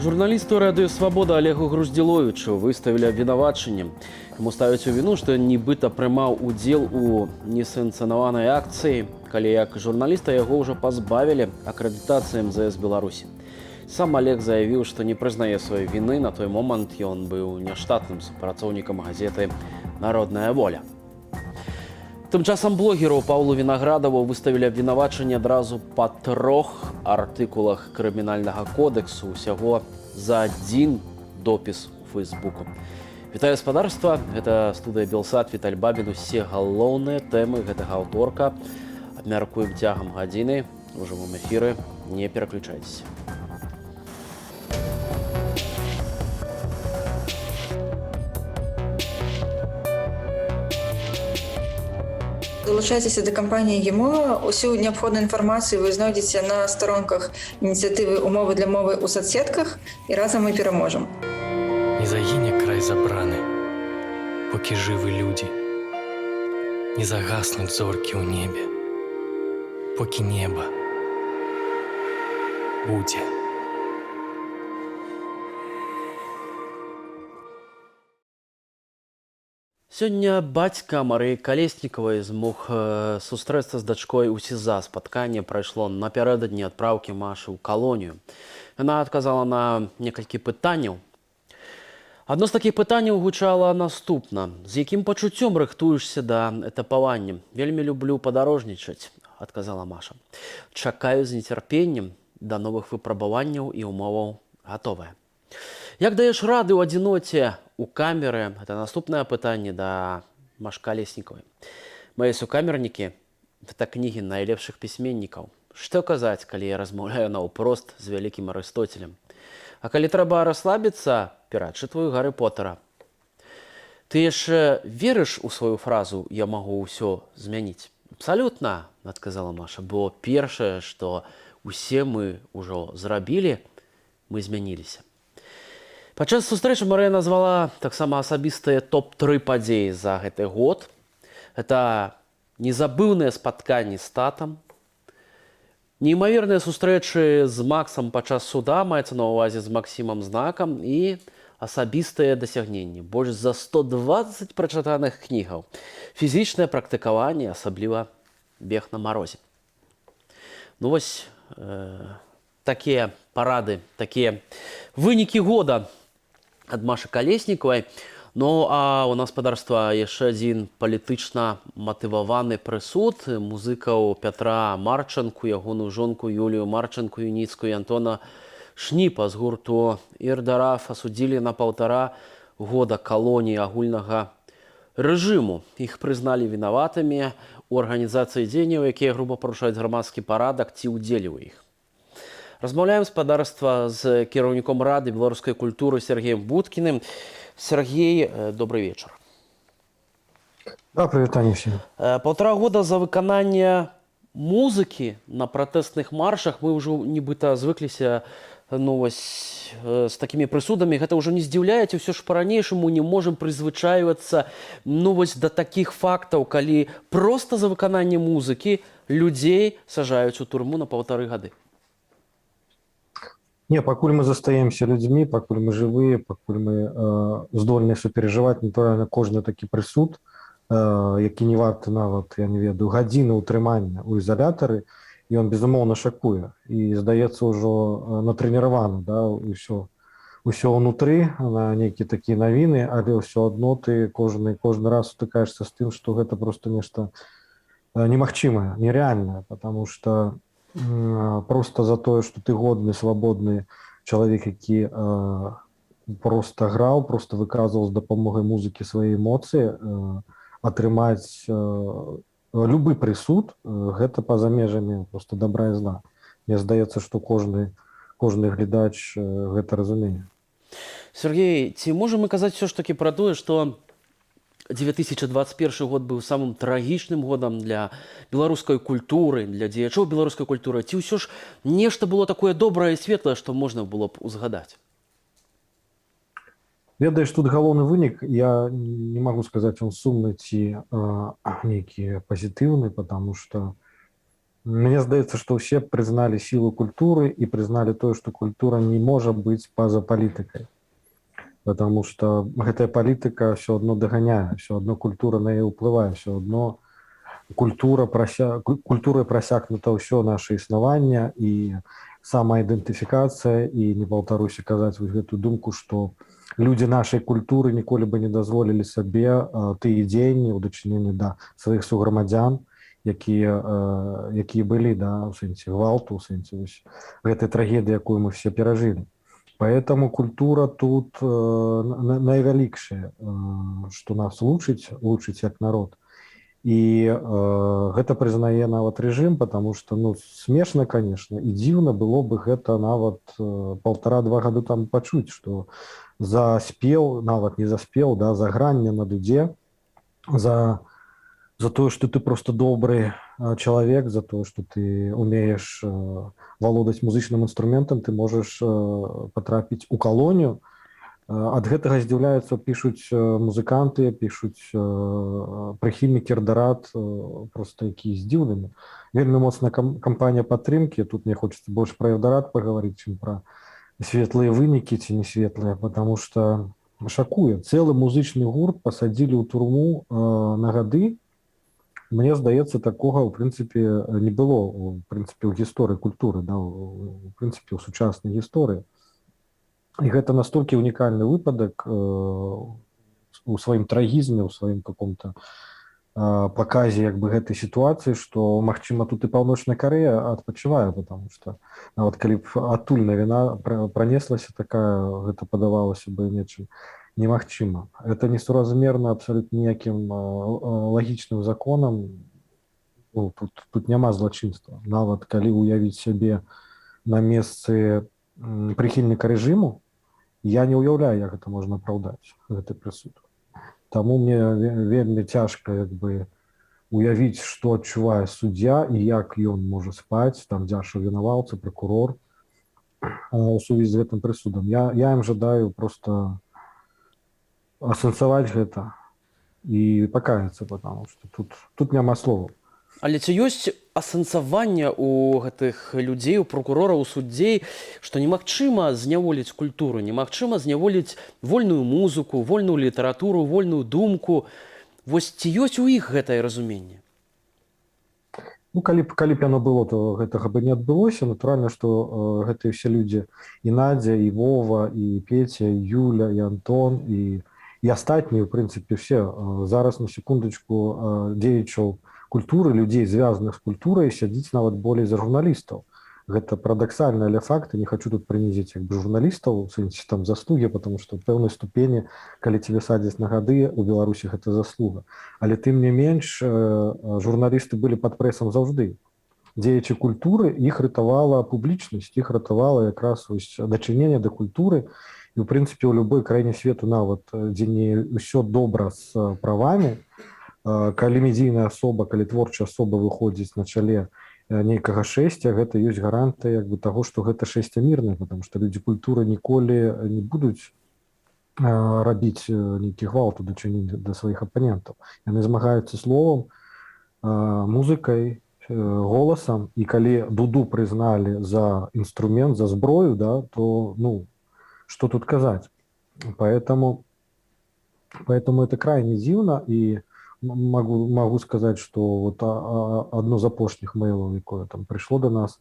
Журналісту Радыё Свабода Олегу Груздзіловічу выставілі абвінавачанне. Яму ставяць у віну, што нібыта прымаў удзел у несанкцыянаванай акцыі, калі як журналіста яго ўжо пазбавілі акрэдытацыі МЗС Беларусі. Сам Олег заявіў, што не прызнае сваёй віны. На той момант ён быў няштатным супрацоўнікам газеты «Народная воля». Тым часам блогеру Паўлу Вінаградаву выставілі абвінавачанне адразу па 3 артыкулах крымінальнага кодэксу, усяго за адзін допіс у Фейсбуку. Вітаю гаспадарства, гэта студыя Белсат, Віталь Бабін, усе галоўныя тэмы гэтага аўторка. Абмяркуем цягам гадзіны, у жывым эфіры, не пераключайцеся. Долучайтеся до кампанії ГІМО. Усю необхідну інформацію ви знайдете на сторонках ініціативи «Умови для мови» у соцсетках, і разом ми переможемо. Не загине край забраны, поки живы люди. Не загаснуть зорки у небе, поки небо буде. Сёння бацька Марыі Калеснікавай змог сустрэцца з дачкой у СІЗА. Спатканне прайшло напярэдадні адпраўкі Машы ў калонію. Яна адказала на некалькі пытанняў. Адно з такіх пытанняў гучала наступна. З якім пачуццём рыхтуешся да этапавання? Вельмі люблю падарожнічаць, адказала Маша. Чакаю з нецярпеннем, да новых выпрабаванняў і умоваў гатовая. Як даеш рады ў адзіноце у камеры? Это наступнае пытанне да Машы Калеснікавай. Мае сукамернікі – гэта кнігі найлепшых пісьменнікаў. Што казаць, калі я размаўляю наўпрост з вялікім Арыстоцелем? А калі трэба расслабіцца, перачытваю Гарры Поттера. Ты яшчэ верыш у сваю фразу «я магу ўсё змяніць»? Абсалютна, адказала Маша, бо першае, што усе мы ўжо зрабілі, мы змяніліся. Падчас сустрэчы Марыя назвала таксама асабістыя топ-3 падзеі за гэты год. Это незабыўныя спатканні з татам, неймаверныя сустрэчы з Максам падчас суда, маецца на ўвазе з Максімам Знакам, і асабістыя дасягненні. Больш за 120 прачытаных кнігаў. Фізічнае практыкаванне, асабліва бег на марозе. Ну вось такія парады, такія вынікі года ад Машы Калеснікавай. Ну, а у нас гаспадарства яшчэ адзін палітычна матываваны прысуд музыкаў Пятра Марчанку, ягоную жонку Юлію Марчанку-Юніцкую і Антона Шніпа з гурту «Ір-Дараф» асудзілі на 1,5 года калоніі агульнага рэжыму. Іх прызналі вінаватымі ў арганізацыі дзеянняў, якія груба парушаюць грамадскі парадак ці ўдзелі ў іх. Размаўляем гаспадарства з кіраўніком Рады беларускай культуры Сергеем Будкіным. Сергей, добрый вечар. Да, прывітанне всім. 1,5 года за выкананне музыкі на пратэстных маршах. Мы ўжо нібыта звыкліся з такімі прысудамі. Гэта ўжо не здзіўляеце, ўсё ж па-ранейшаму не можам прызвычайвацца да такіх фактаў, калі проста за выкананне музыкі людзей сажаюць у турму на 1,5 гады. Не, пакуль мы застаемся людзьмі, пакуль мы жывыя, пакуль мы здольныя суперажываць, натуральна, кожны такі прысуд, які не варты нават, я не ведаю, гадзіны ўтрымання ў изолятары, ён безумоўна шакуе. І здаецца ўжо натрэніраваны, да, усё ўнутры, на нейкія такія навіны, але ўсё адно ты кожны раз сутыкаешся з тым, што гэта проста нешта немагчымае, нереальнае, потому что просто за тое, што ты годны, свабодны чалавек, які просто граў, просто выказваў з дапамогай музыкі свае эмоцыі, атрымаць любы прысуд, гэта па-за межамі просто добра і зла. Мне здаецца, што кожны глядач гэта разумее. Сергей, ці можам мы казаць ўсё ж такі пра тое, што 2021 год быў самым трагічным годам для беларускай культуры, для дзеячоў беларускай культуры. Ці ўсё ж нешта было такое добрае і светлае, што можна было б узгадаць? Ведаеш, тут галоўны вынік, я не могу сказаць, он сумны ці нейкі пазітыўны, потому что мне здаецца, што ўсе прызналі сілу культуры і прызналі тое, што культура не можа быць па-за палітыкай. Потому что гэтая палітыка все адно даганяе, все адно культура на яе ўплывае, все адно культурай прасякнута ўсё наше існаванне і самаідэнтыфікацыя, і не паўтаруся казаць вось гэтую думку, што людзі нашай культуры ніколі бы не дазволілі сабе тыя дзеянні ў дачыненні да сваіх суграмадзян, якія былі, да, у сэнсе гвалту, у сэнсе гэтай трагедыі, якую мы все перажылі. Поэтому культура тут найвялікшая, што нас лучыць як народ. І гэта прызнае нават рэжым, потому что, ну, смешна, конечно, і дзіўна было бы гэта нават 1,5-2 гады там пачуць, што за спеў, нават не за спеў, да, за гранне на дудзе, за тое, што ты просто добры чалавек, за тое, што ты умееш валодаць музычным інструментам, ты можаш патрапіць у калонію. Ад гэтага здзіўляюцца, пішуць музыканты, пішуць прыхільнікі рдарад, просто якія здзіўлены. Вельмі моцная кампанія падтрымкі, тут мне хочацца больш пра рдарад пагаварыць, чым пра светлыя вынікі ці не светлыя, потому что шакуе. Цэлы музычны гурт пасадзілі ў турму на гады. Мне здаецца, такога, у прынцыпе, не было, у прынцыпе, ў гісторыі культуры, да, у прынцыпе, ў сучаснай гісторыі. І гэта настолькі унікальны выпадак у сваім трагізме, у сваім каком-то паказе як бы гэтай сітуацыі, што, магчыма, тут і Паўночная Карэя адпачывае, потому что нават калі б адтуль навіна пранеслася такая, гэта падавалася бы нечым немагчыма. Это несуразмерна абсалютна ніякім лагічным законам. Ну, тут няма злачынства. Нават калі ўявіць сябе на месцы прыхільніка рэжыму, я не ўяўляю, як гэта можна апраўдаць, гэты прысуд. Таму мне вельмі цяжка як бы уявіць, што адчувае суддзя і як ён можа спаць, там дзяжшы вінаваўца, пракурор у сувязі з гэтым прысудам. Я ім жадаю просто асэнсаваць гэта і пакаяцца, потому что тут няма словаў. Але ці ёсць асэнсаванне ў гэтых людзей, у прокурора, у суддзей, што немагчыма зняволіць культуру, немагчыма зняволіць вольную музыку, вольную літаратуру, вольную думку. Вось ці ёсць у іх гэтае разуменне? Ну, калі б яно было, то гэтага бы не адбылося. Натуральна, што гэтыя ўсе людзі, і Надзя, і Вова, і Петя, і Юля, і Антон, і астатнія, у прынцыпе, все зараз, на секундачку, дзеячаў культуры, людзей, звязаных з культурай, сядзіць нават болей за журналістаў. Гэта парадаксальна, але факты. Не хочу тут прынізіць як бы журналістаў, у сэнсе там заслугі, потому што ў пэўнай ступені, калі цябе садзяць на гады, у Беларусі гэта заслуга. Але тым не менш, журналісты былі пад прэсам заўжды. Дзеячы культуры, іх ратавала публічнасць, іх ратавала якраз дачыненне да культуры. І, у прынцыпе, ў любой краіне свету, нават дзе не ўсё добра з правамі, калі медійная асоба, калі творчая асоба выходзіць на чале нейкага шэсця, гэта ёсць гарантыя як бы таго, што гэта шэсце мірнае, потому што людзі культуры ніколі не будуць рабіць нейкі гвалт у дачыненні да сваіх апанентаў. Яны змагаюцца словам, музыкай, голасам, і калі дуду прызналі за інструмент, за зброю, да, то, ну, што тут казаць? Поэтому это крайне дзіўна, і могу сказать, что вот одно з апошніх мэйлаў, якое там прыйшло до нас,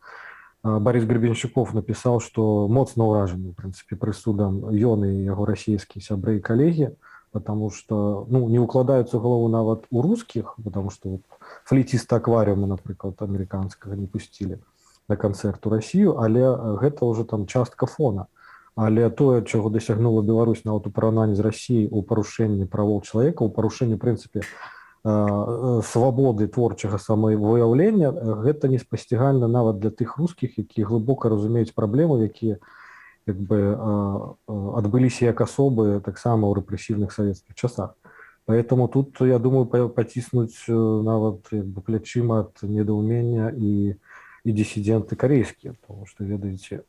Борис Гребенщиков написал, что моцна ўражаны, в принципе, прысудам ён і яго расійскія сябры і калегі, потому что, ну, не укладаюцца ў галаву нават у русскіх, потому что вот флейтиста акварыума, напрыклад, амерыканскага не пусцілі на канцэрт у Расію, але гэта ўжо там частка фона. Але тое, чаго дасягнула Беларусь нават у параўнанні з Расіяй у парушэнні правоў чалавека, у парушэнні, в прынцыпе, свабоды творчага самавыяўлення, гэта неспасцігальна нават для тых рускіх, якія глыбока разумеюць праблемы, якія як бы адбыліся як асобы таксама ў рэпрэсіўных савецкіх часах. Поэтому тут, я думаю, паціснуць нават як бы плячыма ад недаўмення і дысідэнты карейскія, тому што, ведаеце,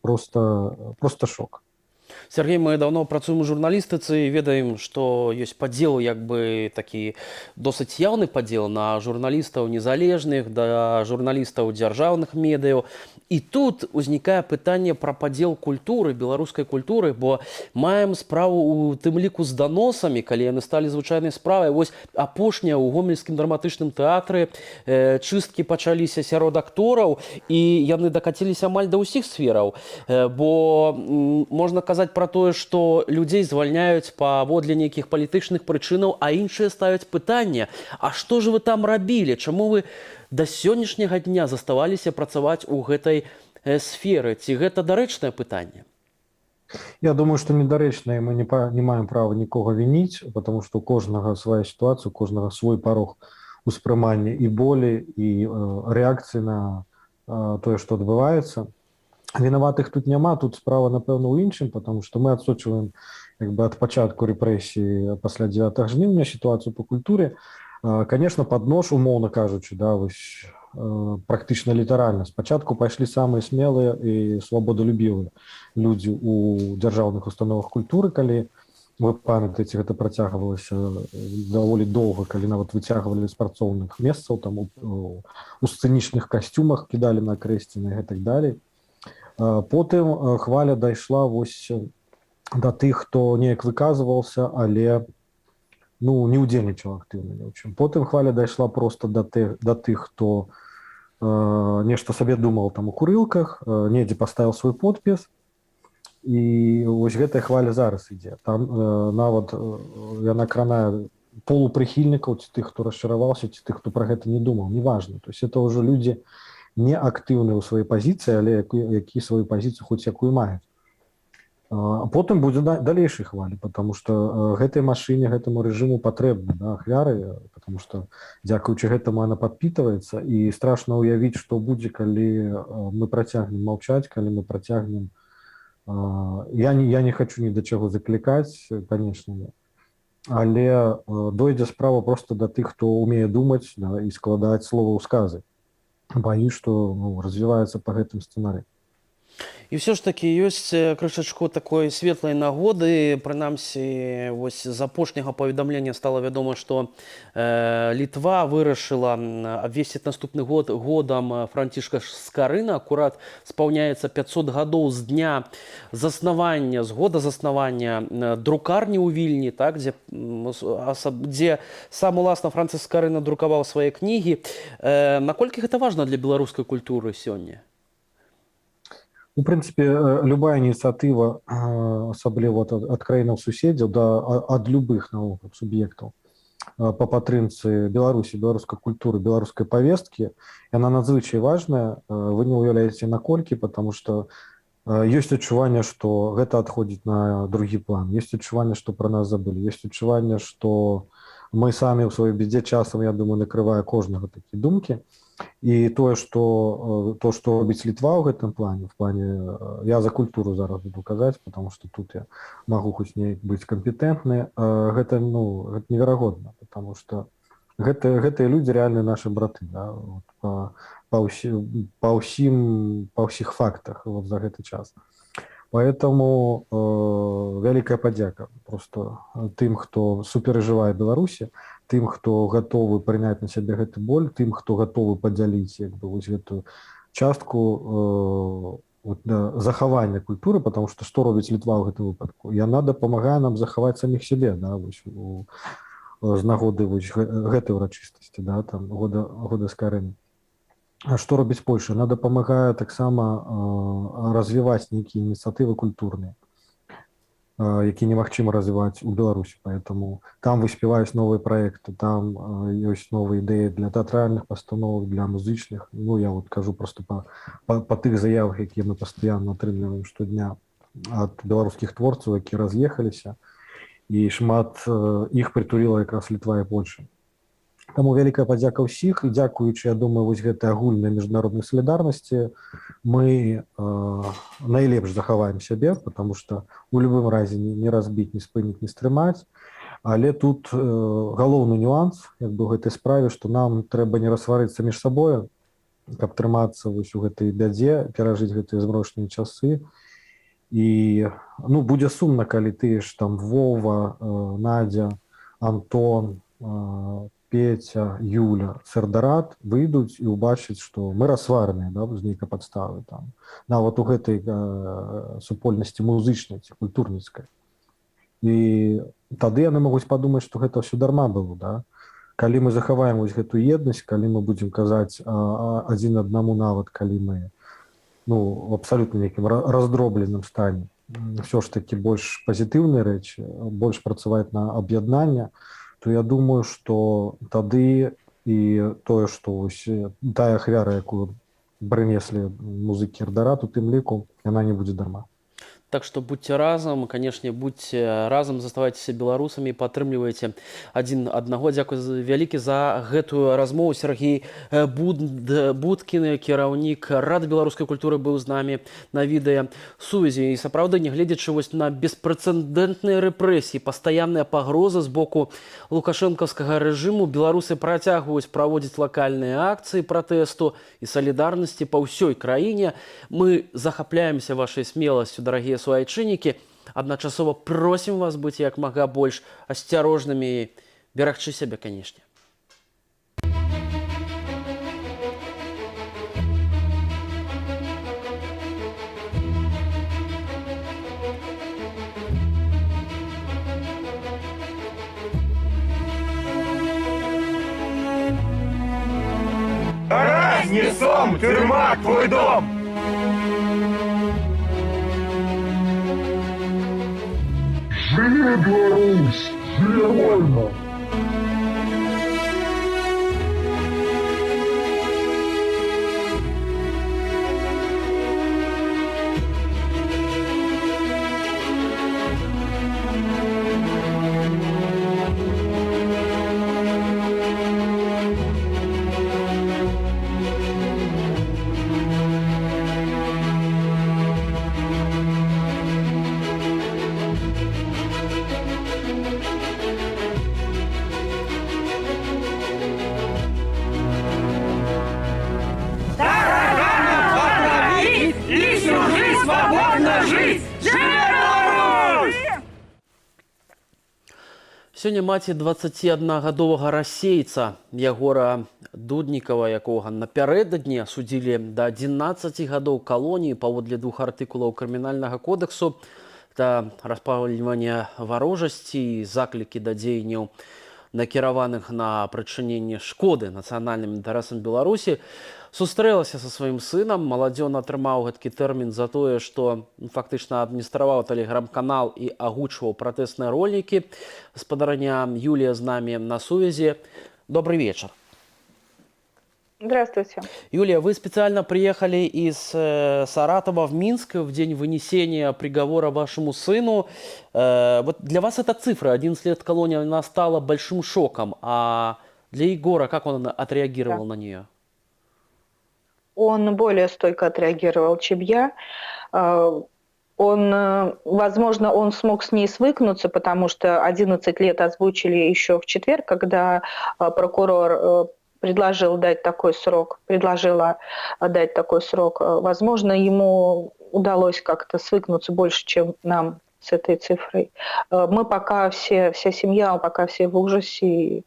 просто шок. Сергей, мы давно працуем у журналістыцы і ведаем, што ёсць падзел, як бы такі досыць яўны падзел на журналістаў незалежных, да журналістаў дзяржаўных медыяў. І тут узнікае пытанне пра падзел культуры, беларускай культуры, бо маем справу у тым ліку з даносамі, калі яны сталі звычайнай справай. Вось апошняе ў гомельскім драматычным тэатры чысткі пачаліся сярод актораў, і яны дакаціліся амаль да ўсіх сфераў. Бо можна казаць пра тое, што людзей звальняюць паводле нейкіх палітычных прычынаў, а іншыя ставяць пытанне: а што ж вы там рабілі? Чаму вы да сённяшняга дня заставаліся працаваць у гэтай сферы? Ці гэта дарэчнае пытанне? Я думаю, што недарэчна, і мы не маем права нікога вініць, потому што у кожнага свая сітуацыя, у кожнага свой парог успрымання і болі, і рэакцыі на тое, што адбываецца. Вінаватых тут няма, тут справа, напэўна, у іншым, потому што мы адсочваем як бы ад пачатку рэпрэсій пасля 9 жніўня сітуацыю па культуре. Конечно, пад нож, умоўна кажучы, да, вось, практычна літаральна. Спачатку пайшлі самыя смелыя і свабодалюбівыя людзі ў дзяржаўных установах культуры, калі вы памятаеце, гэта працягвалася даволі доўга, калі нават выцягвалі з працоўных месцаў, там у сцэнічных касцюмах кідалі на крэсціны і гэтак далей. Потым хваля дайшла вось да тых, хто неяк выказваўся, але не ўдзельнічаў актыўна ні ў чым. Потым хваля дайшла проста да тых, хто нешта сабе думаў там у курылках, недзе паставіў свой подпіс, і вось гэтая хваля зараз ідзе. Там нават яна кранае полупрыхільнікаў, ці тых, хто расчараваўся, ці тых, хто пра гэта не думаў, неважна. То есть это ўжо людзі не актыўныя ў сваёй пазіцыі, але які сваю пазіцыю хоць якую маюць. Потым будзе далейшай хвалі, потому што гэтай машыне, гэтаму рэжыму патрэбны, да, ахвяры, потому што дзякуючы гэтаму яна падпітваецца, і страшна ўявіць, што будзе, калі мы працягнем маўчаць, калі мы працягнем. Я не хачу ні да чаго заклікаць, канечне, але дойдзе справа проста да тых, хто ўмее думаць, да, і складаць слова ў сказы. Баюсь, што развіваецца па гэтым сцэнарыі. І ўсё ж такі ёсць крышачку такой светлай нагоды. Прынамсі, вось з апошняга паведамлення стала вядома, што Літва вырашыла абвесціць наступны год годам Францішка Скарына. Акурат спаўняецца 500 гадоў з дня заснавання, з года заснавання друкарні ў Вільні, так, дзе сам уласна Франціск Скарына друкаваў свае кнігі. Наколькі гэта важна для беларускай культуры сёння? У прынцыпе, любая ініцыятыва, асабліва ад краінаў суседзяў, ад любых наогул суб'ектаў па падтрымцы Беларусі, беларускай культуры, беларускай павесткі, яна надзвычай важная. Вы не ўяўляеце наколькі, потому што ёсць адчуванне, што гэта адходзіць на другі план. Ёсць адчуванне, што пра нас забылі. Ёсць адчуванне, што мы самі ў сваёй бядзе часам, я думаю, накрывае кожнага такі думкі. І тое, што робіць Літва ў гэтым плане, я за культуру зараз буду казаць, потому што тут я магу хоць неяк быць кампетэнтны, гэта неверагодна, потому што гэтыя людзі рэальныя нашы браты, да, па ўсіх фактах за гэты час. Поэтому вялікая падзяка просто тым, хто суперажывае Беларусі, тым, хто гатовы прыняць на сябе гэты боль, тым, хто гатовы падзяліць як бы вось гэтую частку захавання культуры, потому што што робіць Літва ў гэтым выпадку? Яна дапамагае нам захаваць саміх сябе, да, вось, з нагоды вось гэтай урачыстасці, да, там года Скарыны. А што робіць Польша? Яна дапамагае таксама развіваць нейкія ініцыятывы культурныя, які немагчыма развіваць у Беларусі. Поэтому там выспяваюць новыя праекты, там ёсць новыя ідэі для тэатральных пастановак, для музычных. Я вот кажу просто па тых заявах, якія мы пастаянна атрымліваем штодня ад беларускіх творцаў, які раз'ехаліся, і шмат іх прытуліла якраз Літва і Польша. Таму вялікая падзяка ўсіх, і дзякуючы, я думаю, вось гэтай агульнай міжнароднай салідарнасці мы найлепш захаваем сябе, потому што у любым разе не разбіць, не спыніць, не стрымаць. Але тут галоўны нюанс як бы ў гэтай справе, што нам трэба не рассварыцца між сабою, каб трымацца вось у гэтай бядзе, перажыць гэтыя змрочныя часы. І ну, будзе сумна, калі ты ж там Вова, Надя, Антон, Петя, Юля, Сардарат выйдуць і ўбачыць, што мы рассварныя, да, з нейкай падставы там, нават у гэтай супольнасці музычнай ці культурніцкай. І тады яны могуць падумаць, што гэта ўсё дарма было, да? Калі мы захаваем вось гэту еднасць, калі мы будзем казаць адзін аднаму, нават калі мы ну, абсалютна нейкім раздробленым стане, ўсё ж такі больш пазітыўныя рэчы, больш працаваць на аб'яднанне, то я думаю, што тады і тое, што тая ахвяра, якую прынеслі музыкі Эрдарату, тым ліку, яна не будзе дарма. Так что будьте разом, конечно, будьте разом, заставайтеся беларусамі, падтрымлівайце адзін аднаго. Дзякуй вялікі за гэтую размову. Сергей Будкін, кіраўнік Рады беларускай культуры, быў з намі на відэа сувязі. І сапраўды, нягледзячы вось на беспрэцэдэнтныя рэпрэсіі, пастаянныя пагрозы з боку лукашэнкаўскага рэжыму, беларусы працягваюць праводзіць лакальныя акцыі пратэсту і салідарнасці па ўсёй краіне. Мы захапляемся вашай смеласцю, дарагія суайчыннікі, адначасова просім вас быць як мага больш асцярожнымі і берагчы сябе, канешне. Разнесом, тюрьма, твой дом! Живи, Беларусь! Живи вольно! Сёння маці 21гадовага расейца Ягора Дуднікава, якога напярэдадні асудзілі да 11 гадоў калоніі паводле 2 артыкулаў крымінальнага кодэксу, та распалівання варожасці і заклікі да дзеянняў, накіраваных на прычыненне шкоды нацыянальным інтарэсам Беларусі, сустрэлася са сваім сынам. Маладзён атрымаў гэткі тэрмін за тое, што фактычна адміністраваў тэлеграм-канал і агучваў пратэсныя ролікі. Спадарня Юлія з намі на сувязі. Добрый вечер. Здравствуйте. Юлия, вы специально приехали из Саратова в Минск в день вынесения приговора вашему сыну. Вот для вас эта цифра, 11 лет колонии, она стала большим шоком. А для Егора, как он отреагировал на нее? Он более стойко отреагировал, чем я. Возможно, он смог с ней свыкнуться, потому что 11 лет озвучили еще в четверг, когда прокурор предложила дать такой срок. Возможно, ему удалось как-то свыкнуться больше, чем нам с этой цифрой. Мы пока вся семья, пока все в ужасе, и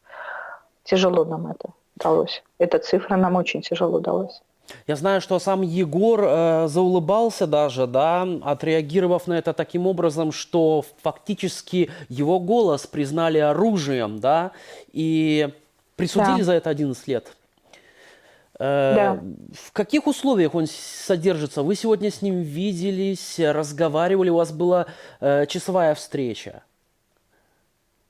тяжело нам это удалось. Эта цифра нам очень тяжело удалась. Я знаю, что сам Егор заулыбался даже, да, отреагировав на это таким образом, что фактически его голос признали оружием, да, и присудили за это 11 лет. Да. В каких условиях он содержится? Вы сегодня с ним виделись, разговаривали, у вас была часовая встреча?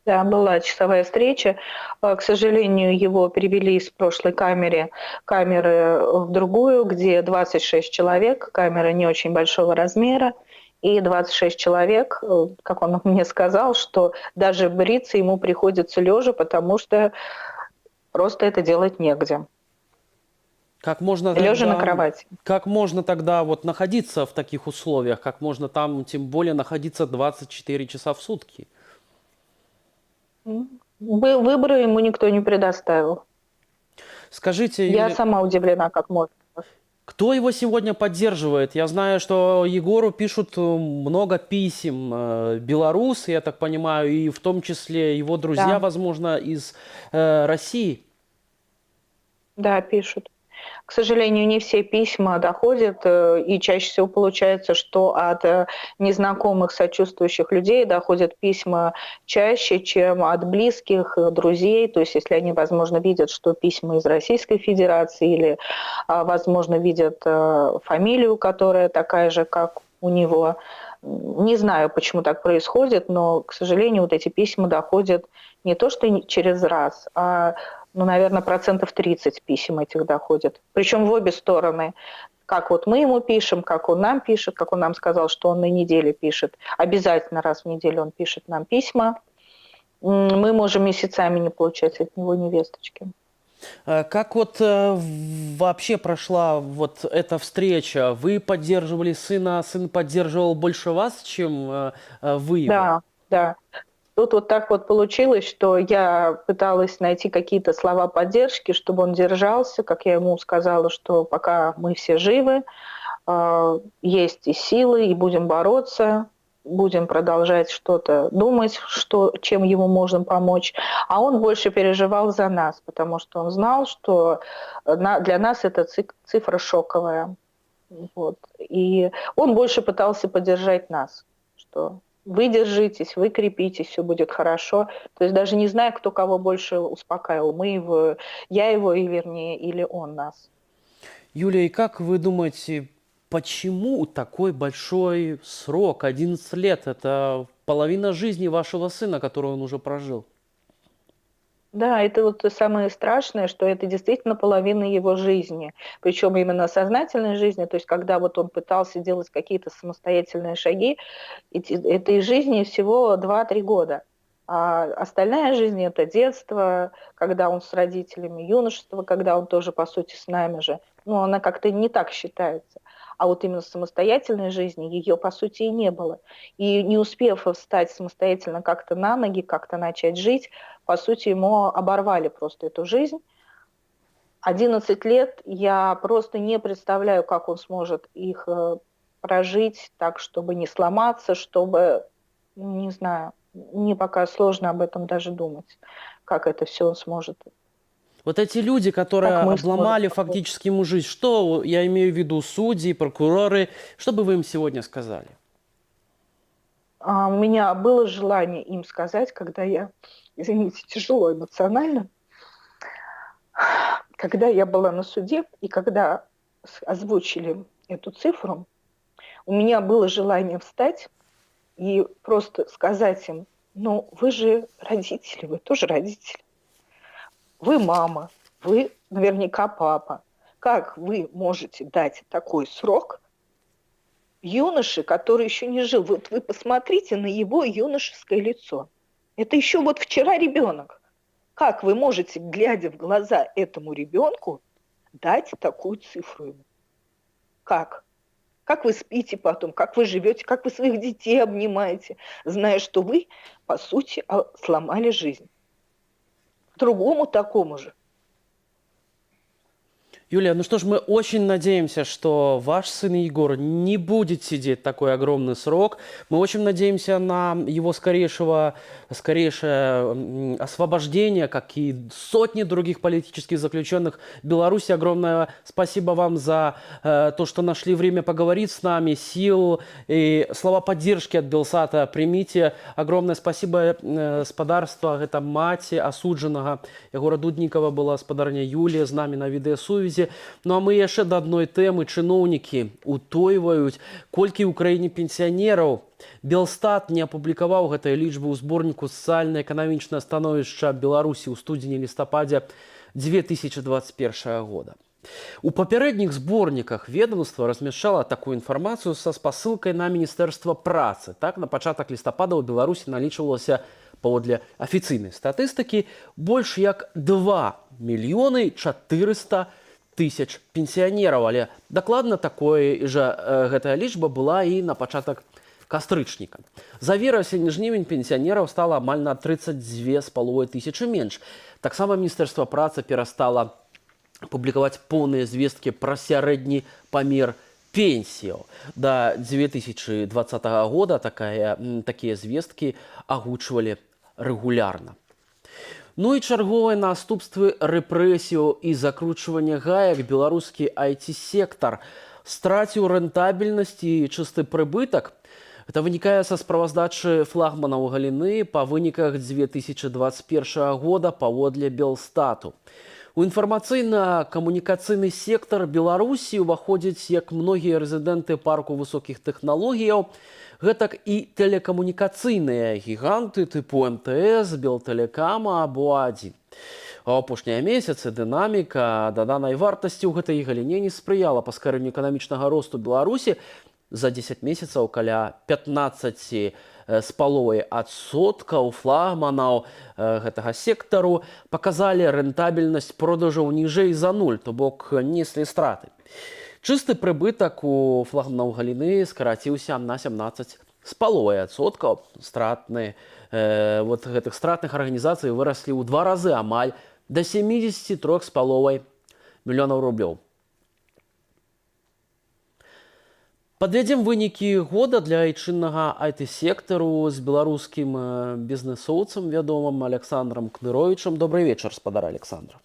Да, была часовая встреча. К сожалению, его перевели из прошлой камеры в другую, где 26 человек, камера не очень большого размера, и 26 человек, как он мне сказал, что даже бриться ему приходится лежа, потому что просто это делать негде. Как можно лежа на кровати. Как можно тогда вот находиться в таких условиях? Как можно там, тем более, находиться 24 часа в сутки? Выбора ему никто не предоставил. Скажите, Я Юлия, сама удивлена, как можно. кто его сегодня поддерживает? Я знаю, что Егору пишут много писем белорусы, я так понимаю, и в том числе его друзья, Да, возможно, из России. да, пишут. К сожалению, не все письма доходят, и чаще всего получается, что от незнакомых сочувствующих людей доходят письма чаще, чем от близких, друзей. То есть если они, возможно, видят, что письма из Российской Федерации или, возможно, видят фамилию, которая такая же, как у него. Не знаю, почему так происходит, но, к сожалению, вот эти письма доходят не то что через раз, а наверное, 30% писем этих доходит. Причем в обе стороны. Как вот мы ему пишем, как он нам пишет, как он нам сказал, что он на неделе пишет. Обязательно раз в неделю он пишет нам письма. Мы можем месяцами не получать от него ни весточки. Как вот вообще прошла вот эта встреча? Вы поддерживали сына, сын поддерживал больше вас, чем вы его? Да, да. Тут вот так вот получилось, что я пыталась найти какие-то слова поддержки, чтобы он держался, как я ему сказала, что пока мы все живы, есть и силы, и будем бороться, будем продолжать что-то думать, чем ему можно помочь. А он больше переживал за нас, потому что он знал, что для нас эта цифра шоковая. Вот. И он больше пытался поддержать нас, что вы держитесь, вы крепитесь, все будет хорошо. То есть даже не зная, кто кого больше успокаивал, я его, и вернее, или он нас. Юлия, и как вы думаете, почему такой большой срок, 11 лет? Это половина жизни вашего сына, которую он уже прожил. Да, это вот самое страшное, что это действительно половина его жизни. Причем именно сознательной жизни, то есть когда вот он пытался делать какие-то самостоятельные шаги, этой жизни всего 2-3 года. А остальная жизнь – это детство, когда он с родителями, юношество, когда он тоже, по сути, с нами же. Ну, она как-то не так считается. А вот именно самостоятельной жизни ее, по сути, и не было. И не успев встать самостоятельно как-то на ноги, как-то начать жить, по сути, ему оборвали просто эту жизнь. 11 лет я просто не представляю, как он сможет их прожить так, чтобы не сломаться, чтобы, не знаю, мне пока сложно об этом даже думать, как это все он сможет. Вот эти люди, которые Как мы обломали сможем. фактически ему жизнь, что, я имею в виду судьи, прокуроры, что бы вы им сегодня сказали? У меня было желание им сказать, когда я, извините, тяжело эмоционально, когда я была на суде и когда озвучили эту цифру, у меня было желание встать и просто сказать им: ну, вы же родители, вы тоже родители. Вы мама, вы наверняка папа. Как вы можете дать такой срок юноше, который еще не жил? Вот вы посмотрите на его юношеское лицо. Это еще вот вчера ребенок. Как вы можете, глядя в глаза этому ребенку, дать такую цифру ему? Как? Как вы спите потом, как вы живете, как вы своих детей обнимаете, зная, что вы, по сути, сломали жизнь. Другому такому же. Юлия, ну что ж, мы очень надеемся, что ваш сын Егор не будет сидеть такой огромный срок. Мы очень надеемся на его скорейшее освобождение, как и сотни других политических заключенных в Беларуси. Огромное спасибо вам за то, что нашли время поговорить с нами, сил и слова поддержки от Белсата примите. Огромное спасибо спадарства, это маці асуджанага Егора Дуднікова была спадарня Юлія з намі на відэасувязі. Ну а мы яшчэ да адной тэмы. Чыноўнікі утойваюць, колькі ў краіне пенсіянераў. Белстат не апублікаваў гэтыя лічбы ў зборніку сацыяльна-эканамічнае становішча Беларусі ў студзені-лістападзе 2021 года. У папярэдніх зборніках ведомства размяшчала такую інфармацыю са спасылкай на Міністэрства працы. Так, на пачатак лістапада ў Беларусі налічвалася, паводле афіцыйнай статыстыкі, больш як 2 мільёны 400 тысяч пенсіянераў. Але дакладна такой жа гэтая лічба была і на пачатак кастрычніка. За верасень-жнівень пенсіянераў стала амаль на 32,5 тысячы менш. Таксама Міністэрства працы перастала публікаваць поўныя звесткі пра сярэдні памер пенсіяў. Да 2020 года такія звесткі агучвалі рэгулярна. Ну і чарговыя наступствы рэпрэсіяў і закручвання гаек беларускі IT-сектар страціў рэнтабельнасць і чысты прыбытак. Это вынікае са справаздачы флагманаў галіны па выніках 2021 года паводле Белстату. У інфармацыйна-камунікацыйны сектар Беларусі ўваходзіць як многія рэзідэнты парку высокіх тэхналогіяў, гэтак і тэлекамунікацыйныя гіганты тыпу МТС, Белтэлекама або А1. А апошнія месяцы дынаміка доданай вартасці ў гэтай галіне не спрыяла паскарэнню эканамічнага росту Беларусі. За 10 месяцаў каля 15,5% флагманаў гэтага сектару паказалі рэнтабельнасць продажаў ніжэй за 0, то бок неслі страты. Чысты прыбытак у флагманаў галіны скараціўся на 17,5%. Гэтых стратных арганізацый выраслі ў 2 разы, амаль да 73,5 мільёнаў рублёў. Падвядзем вынікі года для айчыннага IT-сектару з беларускім бізнесоўцам, вядомым Александром Кныровичем. Добрый вечер, спадар Александр.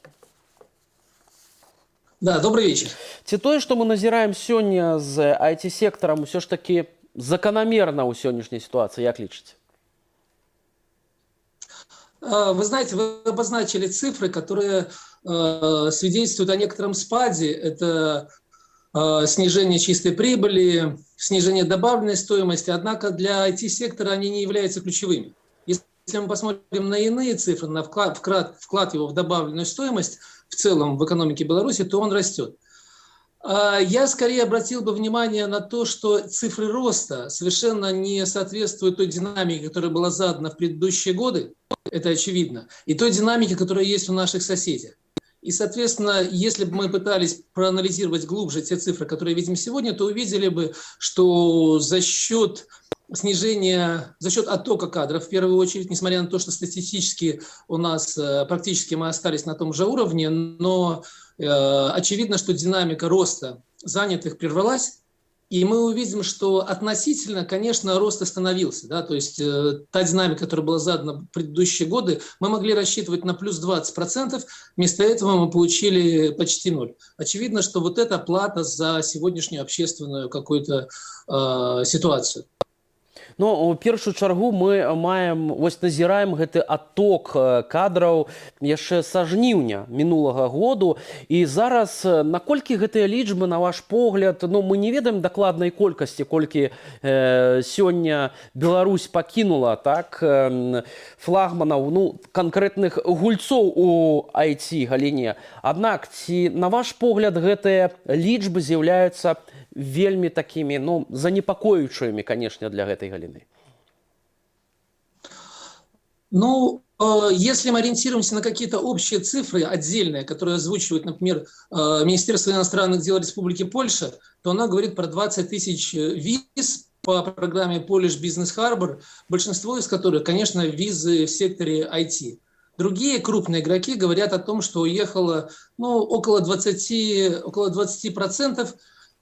Да, добрый вечер. Ці тое, што мы назіраем сёння з IT-сектарам, усё ж такі закономерно ў сённяшняй ситуации, як лічыце? Вы знаете, вы обозначили цифры, которые свидетельствуют о некотором спаде. Это снижение чистой прибыли, снижение добавленной стоимости. Однако для IT-сектора они не являются ключевыми. Если мы посмотрим на иные цифры, на вклад его в добавленную стоимость в целом в экономике Беларуси, то он растет. Я скорее обратил бы внимание на то, что цифры роста совершенно не соответствуют той динамике, которая была задана в предыдущие годы, это очевидно, и той динамике, которая есть у наших соседей. И, соответственно, если бы мы пытались проанализировать глубже те цифры, которые видим сегодня, то увидели бы, что за счет оттока кадров, в первую очередь, несмотря на то, что статистически у нас практически мы остались на том же уровне, но очевидно, что динамика роста занятых прервалась, и мы увидим, что относительно, конечно, рост остановился. Да? То есть та динамика, которая была задана в предыдущие годы, мы могли рассчитывать на плюс 20%, вместо этого мы получили почти 0. Очевидно, что вот это плата за сегодняшнюю общественную какую-то ситуацию. Ну, у першую чаргу мы назіраем гэты отток кадраў яшчэ са жніўня мінулага году. І зараз, наколькі гэтыя лічбы, на ваш погляд, мы не ведаем дакладнай колькасці, колькі сёння Беларусь пакінула флагманаў, канкрэтных гульцоў у IT-галіне. Аднак, ці, на ваш погляд, гэтыя лічбы з'яўляюцца вельмі такімі, занепакоючымі, конечно, для гэтай галіны? Если мы ориентируемся на какие-то общие цифры отдельные, которые озвучивает, например, Министерство иностранных дел Республики Польша, то она говорит про 20 тысяч виз по программе Polish Business Harbor, большинство из которых, конечно, визы в секторе IT. Другие крупные игроки говорят о том, что уехало около 20%.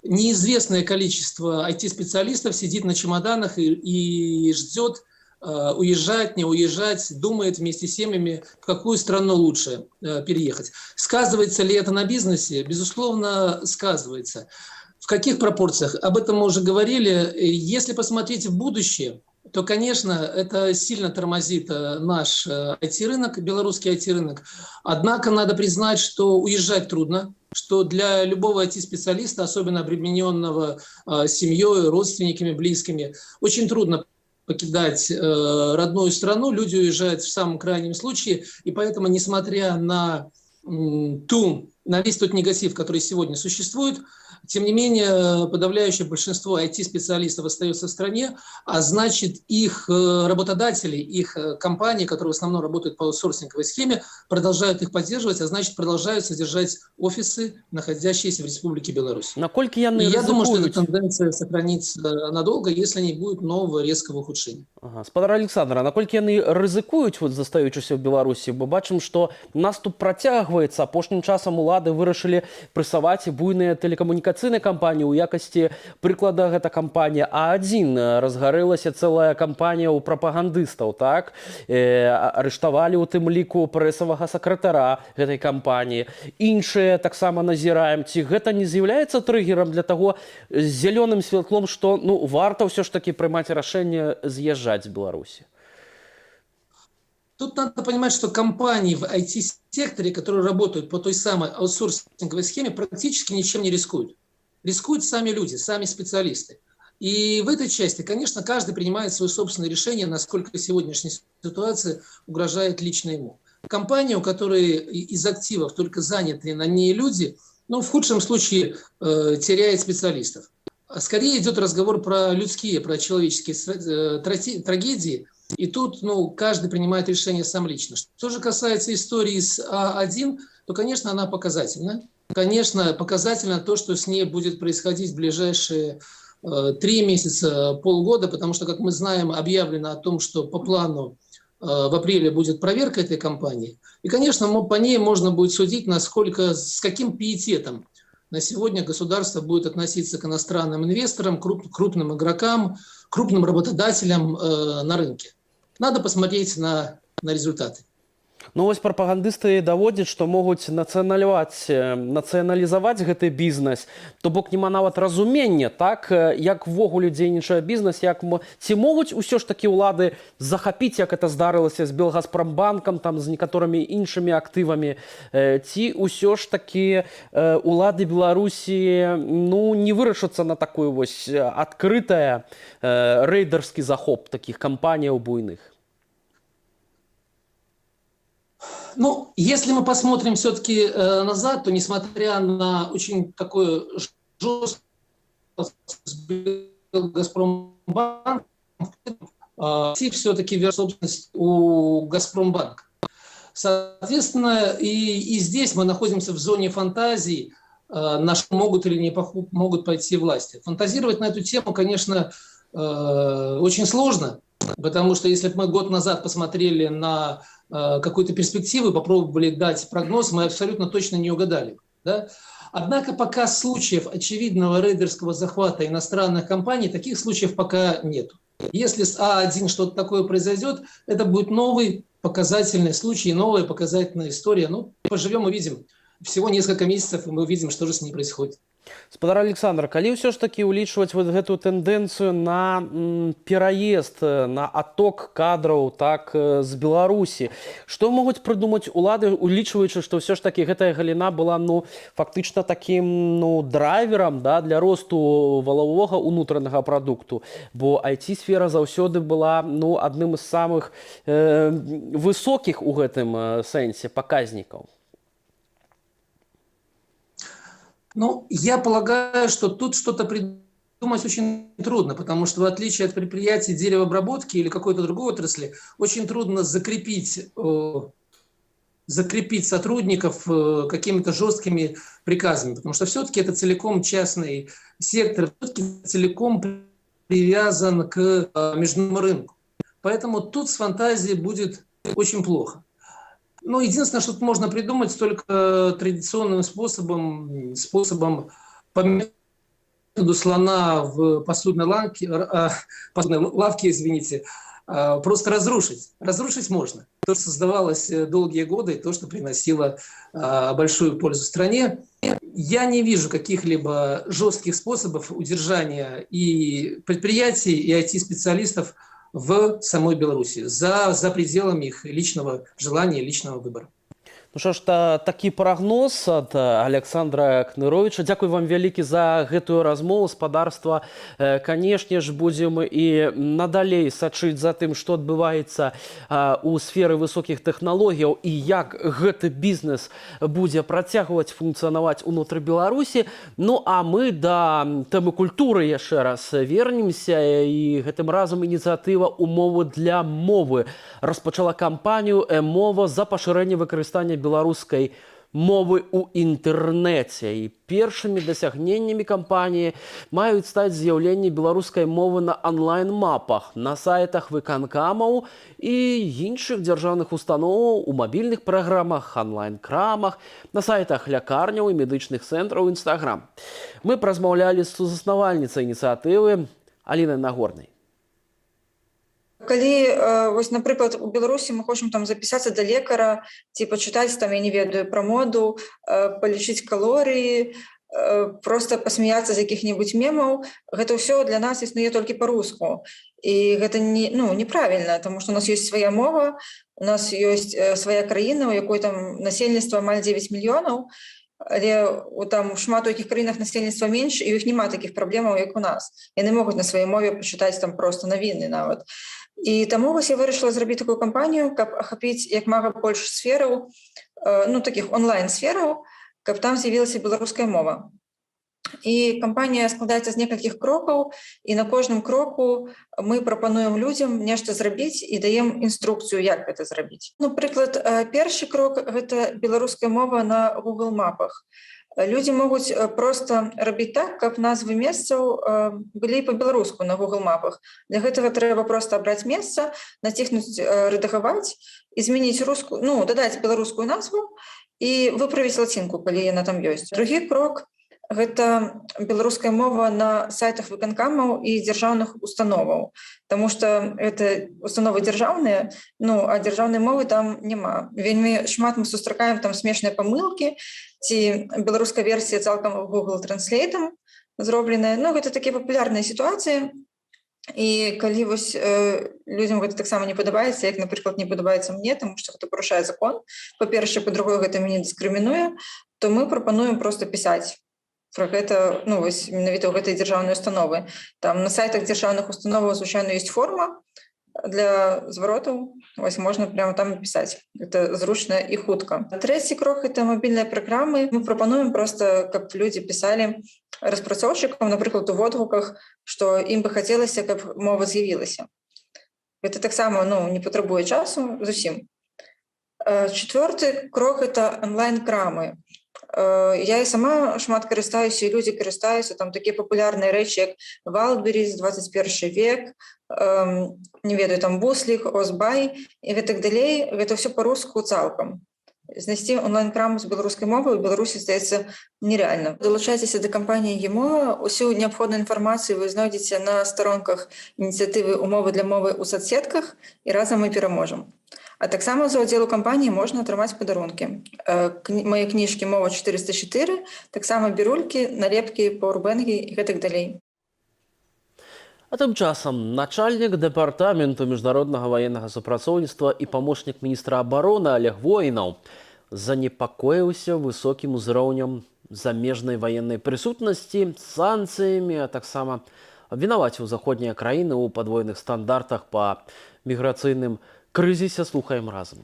Неизвестное количество IT-специалистов сидит на чемоданах и ждет уезжать, не уезжать, думает вместе с семьями, в какую страну лучше переехать. Сказывается ли это на бизнесе? Безусловно, сказывается. В каких пропорциях? Об этом мы уже говорили. Если посмотреть в будущее, то, конечно, это сильно тормозит наш IT-рынок, белорусский IT-рынок. Однако надо признать, что уезжать трудно, что для любого IT-специалиста, особенно обремененного семьей, родственниками, близкими, очень трудно покидать родную страну. Люди уезжают в самом крайнем случае, и поэтому, несмотря на весь тот негатив, который сегодня существует, Тем не менее, подавляющее большинство IT-специалистов остается в стране, а значит, их работодатели, их компании, которые в основном работают по аутсорсинговой схеме, продолжают их поддерживать, а значит, продолжают содержать офисы, находящиеся в Республике Беларусь. Наколькі яны И я думаю, что эта рызыкуюць? тенденция сохранится надолго, если не будет нового резкого ухудшения. Ага. Спадар Александр, а наколькі яны рызыкуюць, вот, застаючыся ў Беларусі? Бо бачым, што наступ працягваецца. Апошнім часам улады вырашылі прысаваць і буйныя тэлекамунікацыйныя кампаніі. У якасці прыклада гэта кампанія А1. Разгарэлася цэлая кампанія ў прапагандыстаў, так? Арыштавалі ў тым ліку прэсавага сакратара гэтай кампаніі. Іншыя таксама назіраем. Ці гэта не з'яўляецца трыгерам для таго з зялёным святлом, што варта ўсё ж такі прымаць рашэнне з'язджаць з Беларусі? Тут надо понимать, что компании в IT-секторе, которые работают по той самой аутсорсинговой схеме, практически ничем не рискуют. Рискуют сами люди, сами специалисты. И в этой части, конечно, каждый принимает свое собственное решение, насколько сегодняшняя ситуация угрожает лично ему. Компания, у которой из активов только заняты на ней люди, в худшем случае теряет специалистов. Скорее идет разговор про людские, про человеческие трагедии. И тут каждый принимает решение сам лично. Что же касается истории с А1, то, конечно, она показательна. Конечно, показательно то, что с ней будет происходить в ближайшие 3 месяца, полгода, потому что, как мы знаем, объявлено о том, что по плану в апреле будет проверка этой компании. И, конечно, по ней можно будет судить, насколько, с каким пиететом на сегодня государство будет относиться к иностранным инвесторам, крупным игрокам, крупным работодателям на рынке. Надо посмотреть на результаты. Вось прапагандысты даводзяць, што могуць нацыяналізаваць гэты бізнес, то бок няма нават разумення, так, як ввогуле дзейнічае бізнес, ці могуць усё ж такі ўлады захапіць, як это здарылася з Белгазпромбанкам, там, з некаторымі іншымі актывамі, ці ўсё ж такі улады Беларусі не вырашацца на такой вось адкрытае рэйдерскі захоп такіх кампаніяў буйных? Если мы посмотрим все-таки назад, то несмотря на очень такое жесткое Газпромбанк, все-таки собственность у Газпромбанка. Соответственно, и здесь мы находимся в зоне фантазии, на что могут или не могут пойти власти. Фантазировать на эту тему, конечно, очень сложно, потому что если бы мы год назад посмотрели на какую-то перспективу, попробовали дать прогноз, мы абсолютно точно не угадали. Да? Однако пока случаев очевидного рейдерского захвата иностранных компаний, таких случаев пока нет. Если с А1 что-то такое произойдет, это будет новый показательный случай, новая показательная история. Поживем, увидим. Всего несколько месяцев, и мы увидим, что же с ней происходит. Спадар Александр, калі ўсё ж такі ўлічваць гэтую тэндэнцыю на пераезд, на адток кадраў, так, з Беларусі, што могуць прыдумаць улады, улічваючы, што ўсё ж такі гэтая галіна была фактычна такім драйверам, да, для росту валавога ўнутранага прадукту, бо IT-сфера заўсёды была адным з самых высокіх у гэтым сэнсе паказнікаў. Я полагаю, что тут что-то придумать очень трудно, потому что в отличие от предприятий деревообработки или какой-то другой отрасли, очень трудно закрепить сотрудников какими-то жесткими приказами, потому что все-таки это целиком частный сектор, все-таки целиком привязан к международному рынку. Поэтому тут с фантазией будет очень плохо. Единственное, что тут можно придумать, только традиционным способом по методу слона в посудной лавке, извините, просто разрушить. Разрушить можно. То, что создавалось долгие годы, то, что приносило большую пользу стране. Я не вижу каких-либо жестких способов удержания и предприятий, и IT-специалистов в самой Беларуси, за пределами их личного желания, личного выбора. Ну што ж, такі прагноз ад Александра Кныровича. Дзякуй вам вялікі за гэтую размову. Спадарства, канешне ж, будзем і надалей сачыць за тым, што адбываецца у сферы высокіх тэхналогіяў і як гэты бізнес будзе працягваць функцыянаваць унутры Беларусі. Ну, а мы да тэмы культуры яшчэ раз вернемся. І гэтым разам ініцыятыва «Умовы для мовы» распачала кампанію «Мова за пашырэнне выкарыстання беларускай мовы ў інтэрнэце». І першымі дасягненнямі кампаніі маюць стаць з'яўленне беларускай мовы на онлайн-мапах, на сайтах выканкамаў і іншых дзяржаўных установаў, у мабільных праграмах, онлайн-крамах, на сайтах лякарняў і медычных цэнтраў Instagram. Мы празмаўлялі з сузаснавальніцай ініцыятывы Алінай Нагорнай. Калі, вось, напрыклад, у Беларусі мы хочам там запісацца да лекара, ці пачытаць там, я не ведаю, пра моду, палічыць калорыі, проста пасмяяцца з якіх-небудзь мемаў, гэта ўсё для нас існуе толькі па-руску. І гэта неправільна, таму што у нас ёсць свая мова, у нас ёсць свая краіна, у якой там насельніцтва амаль 9 мільёнаў, але там шмат у якіх краінах насельніцтва менш, і у іх няма такіх праблемаў, як у нас. Яны могуць на сваёй мове пачытаць там проста навіны нават. І таму вось я вырашыла зрабіць такую кампанію, каб ахапіць як мага больш сфераў, ну, такіх онлайн-сфераў, каб там з'явілася беларуская мова. І кампанія складаецца з некалькіх крокаў, і на кожным кроку мы прапануем людзям нешта зрабіць і даем інструкцыю, як гэта зрабіць. Напрыклад, першы крок – гэта беларуская мова на Google мапах. Людзі могуць проста рабіць так, каб назвы месцаў былі па-беларуску на Google мапах. Для гэтага трэба проста абраць месца, націснуць рэдагаваць і змяніць рускую, ну, дадаць беларускую назву і выправіць лацінку, калі яна там ёсць. Другі крок – гэта беларуская мова на сайтах выканкамаў і дзяржаўных установаў, таму што гэта установы дзяржаўныя, ну, а дзяржаўнай мовы там няма. Вельмі шмат мы сустракаем там смешныя памылкі, ці беларуская версія цалкам Google Translate зробленая. Ну, гэта такія папулярныя сітуацыі. І калі вось людзям гэта таксама не падабаецца, як, напрыклад, не падабаецца мне, таму што гэта парушае закон, па-першае, па-другое, гэта мяне дыскрымінуе, то мы прапануем проста пісаць про гэта, ну, вось, менавіта ў гэтай дзяржаўнай установы. Там на сайтах дзяржаўных установаў звычайна ёсць форма для зваротаў, вось можна прямо там пісаць. Гэта зручна і хутка. Трэці крок – гэта мабільныя праграмы. Мы прапануем проста, каб людзі пісалі распрацоўшчыкам, напрыклад, у водгуках, што ім бы хацелася, каб мова з'явілася. Гэта таксама, ну, не патрабуе часу зусім. Чацвёрты крок – гэта онлайн-крамы. Я і сама шмат карыстаюся, і людзі карыстаюцца, там такія папулярныя рэчы, як Wildberries, 21 век, не ведаю, там Буслік, Озбай і гэтак далей. Гэта ўсё па-руску цалкам. Знайсці онлайн-краму з беларускай мовай у Беларусі, здаецца, нереальна. Далучайцеся да кампаніі «ЕМОВА». Усю неабходную інфармацыю вы знойдзеце на старонках ініцыятывы «Умовы для мовы» ў соцсетках, і разам мы пераможам. А таксама за ўдзел у кампаніі можна атрымаць падарункі. Мае кніжкі «Мова 404», таксама бірулькі, налепкі, пауэрбэнкі і гэтак далей. А тым часам начальнік дэпартаменту міжнароднага ваеннага супрацоўніцтва і памочнік міністра абароны Олег Воінаў занепакоіўся высокім узроўнем замежнай ваеннай прысутнасці, санкцыямі, а таксама абвінаваціў заходнія краіны ў падвойных стандартах па міграцыйным кризисе. Слухаем разом.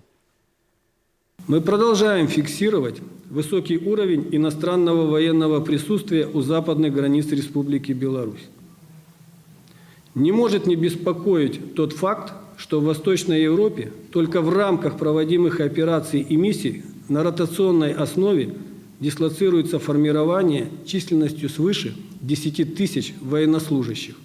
Мы продолжаем фиксировать высокий уровень иностранного военного присутствия у западных границ Республики Беларусь. Не может не беспокоить тот факт, что в Восточной Европе только в рамках проводимых операций и миссий на ротационной основе дислоцируется формирование численностью свыше 10 тысяч военнослужащих.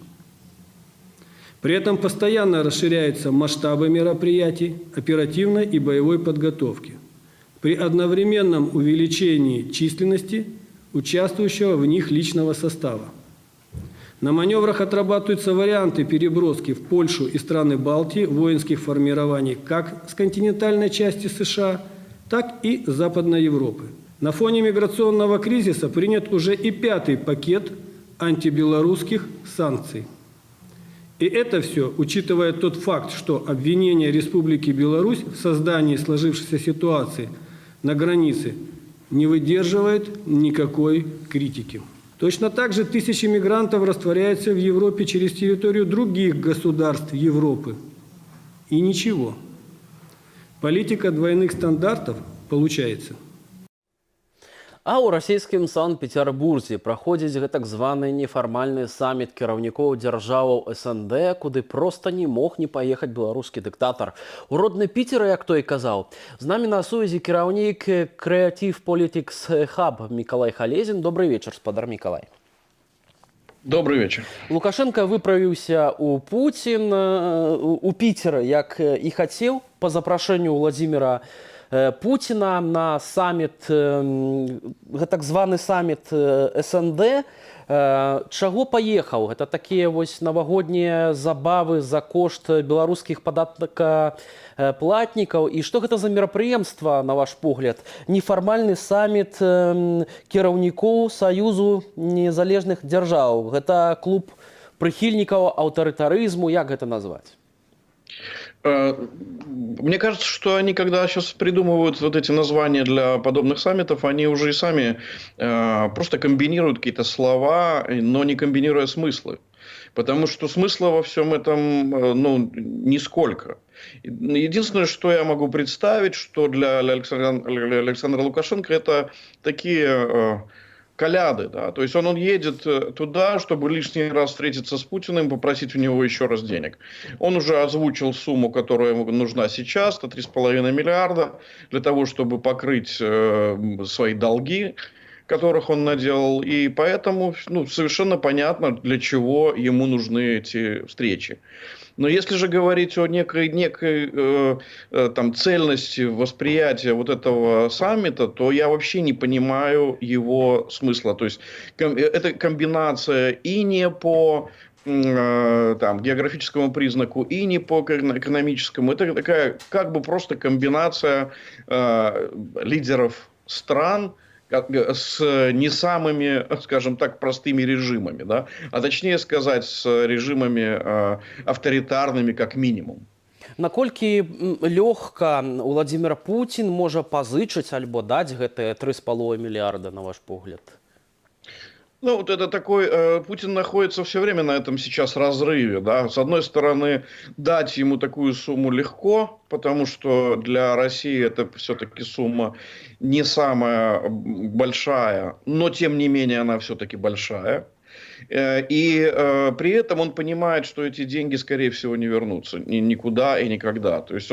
При этом постоянно расширяются масштабы мероприятий оперативной и боевой подготовки при одновременном увеличении численности участвующего в них личного состава. На маневрах отрабатываются варианты переброски в Польшу и страны Балтии воинских формирований как с континентальной части США, так и Западной Европы. На фоне миграционного кризиса принят уже и 5-й пакет антибелорусских санкций. И это все, учитывая тот факт, что обвинение Республики Беларусь в создании сложившейся ситуации на границе не выдерживает никакой критики. Точно так же тысячи мигрантов растворяются в Европе через территорию других государств Европы. И ничего. Политика двойных стандартов получается. А ў расійскім Санкт-Петербурзе праходзіць гэтак званы нефармальны саміт кіраўнікоў дзяржаваў СНД, куды проста не мог не паехаць беларускі дыктатар. У родны Пітер, як той казаў. З намі на сувязі кіраўнік Creative Politics Hub Мікалай Халезін. Добрый вечар, спадар Мікалай. Добрый вечер. Лукашенко выправіўся у Пуцін, у Пітер, як і хацеў, па запрашэнню Владзіміра Путіна на саміт, так званы саміт СНД. Чаго паехаў? Гэта такія вось навагоднія забавы за кошт беларускіх падаткаплатнікаў. І што гэта за мерапрыемства, на ваш погляд? Нефармальны саміт кіраўнікоў Саюзу незалежных дзяржаў. Гэта клуб прыхільнікаў аўтарытарызму, як гэта назваць? Мне кажется, что они, когда сейчас придумывают вот эти названия для подобных саммитов, они уже и сами просто комбинируют какие-то слова, но не комбинируя смыслы. Потому что смысла во всем этом, нисколько. Единственное, что я могу представить, что для Александра Лукашенко это такие коляды, да, то есть он едет туда, чтобы лишний раз встретиться с Путиным, попросить у него еще раз денег. Он уже озвучил сумму, которая ему нужна сейчас, это 3,5 миллиарда, для того, чтобы покрыть свои долги, которых он наделал, и поэтому совершенно понятно, для чего ему нужны эти встречи. Но если же говорить о некой там, цельности восприятия вот этого саммита, то я вообще не понимаю его смысла. То есть это комбинация и не по там, географическому признаку, и не по экономическому. Это такая как бы просто комбинация лидеров стран с не самыми, скажем так, простыми режимами, да? А точнее сказать, с режимами авторитарными как минимум. Наколькі лёгка Владзімір Пуцін можа пазычыць альбо даць гэтыя 3,5 мільярда, на ваш погляд? Вот это такой, Путин находится все время на этом сейчас разрыве, да. С одной стороны, дать ему такую сумму легко, потому что для России это все-таки сумма не самая большая, но тем не менее она все-таки большая. И при этом он понимает, что эти деньги, скорее всего, не вернутся никуда и никогда. То есть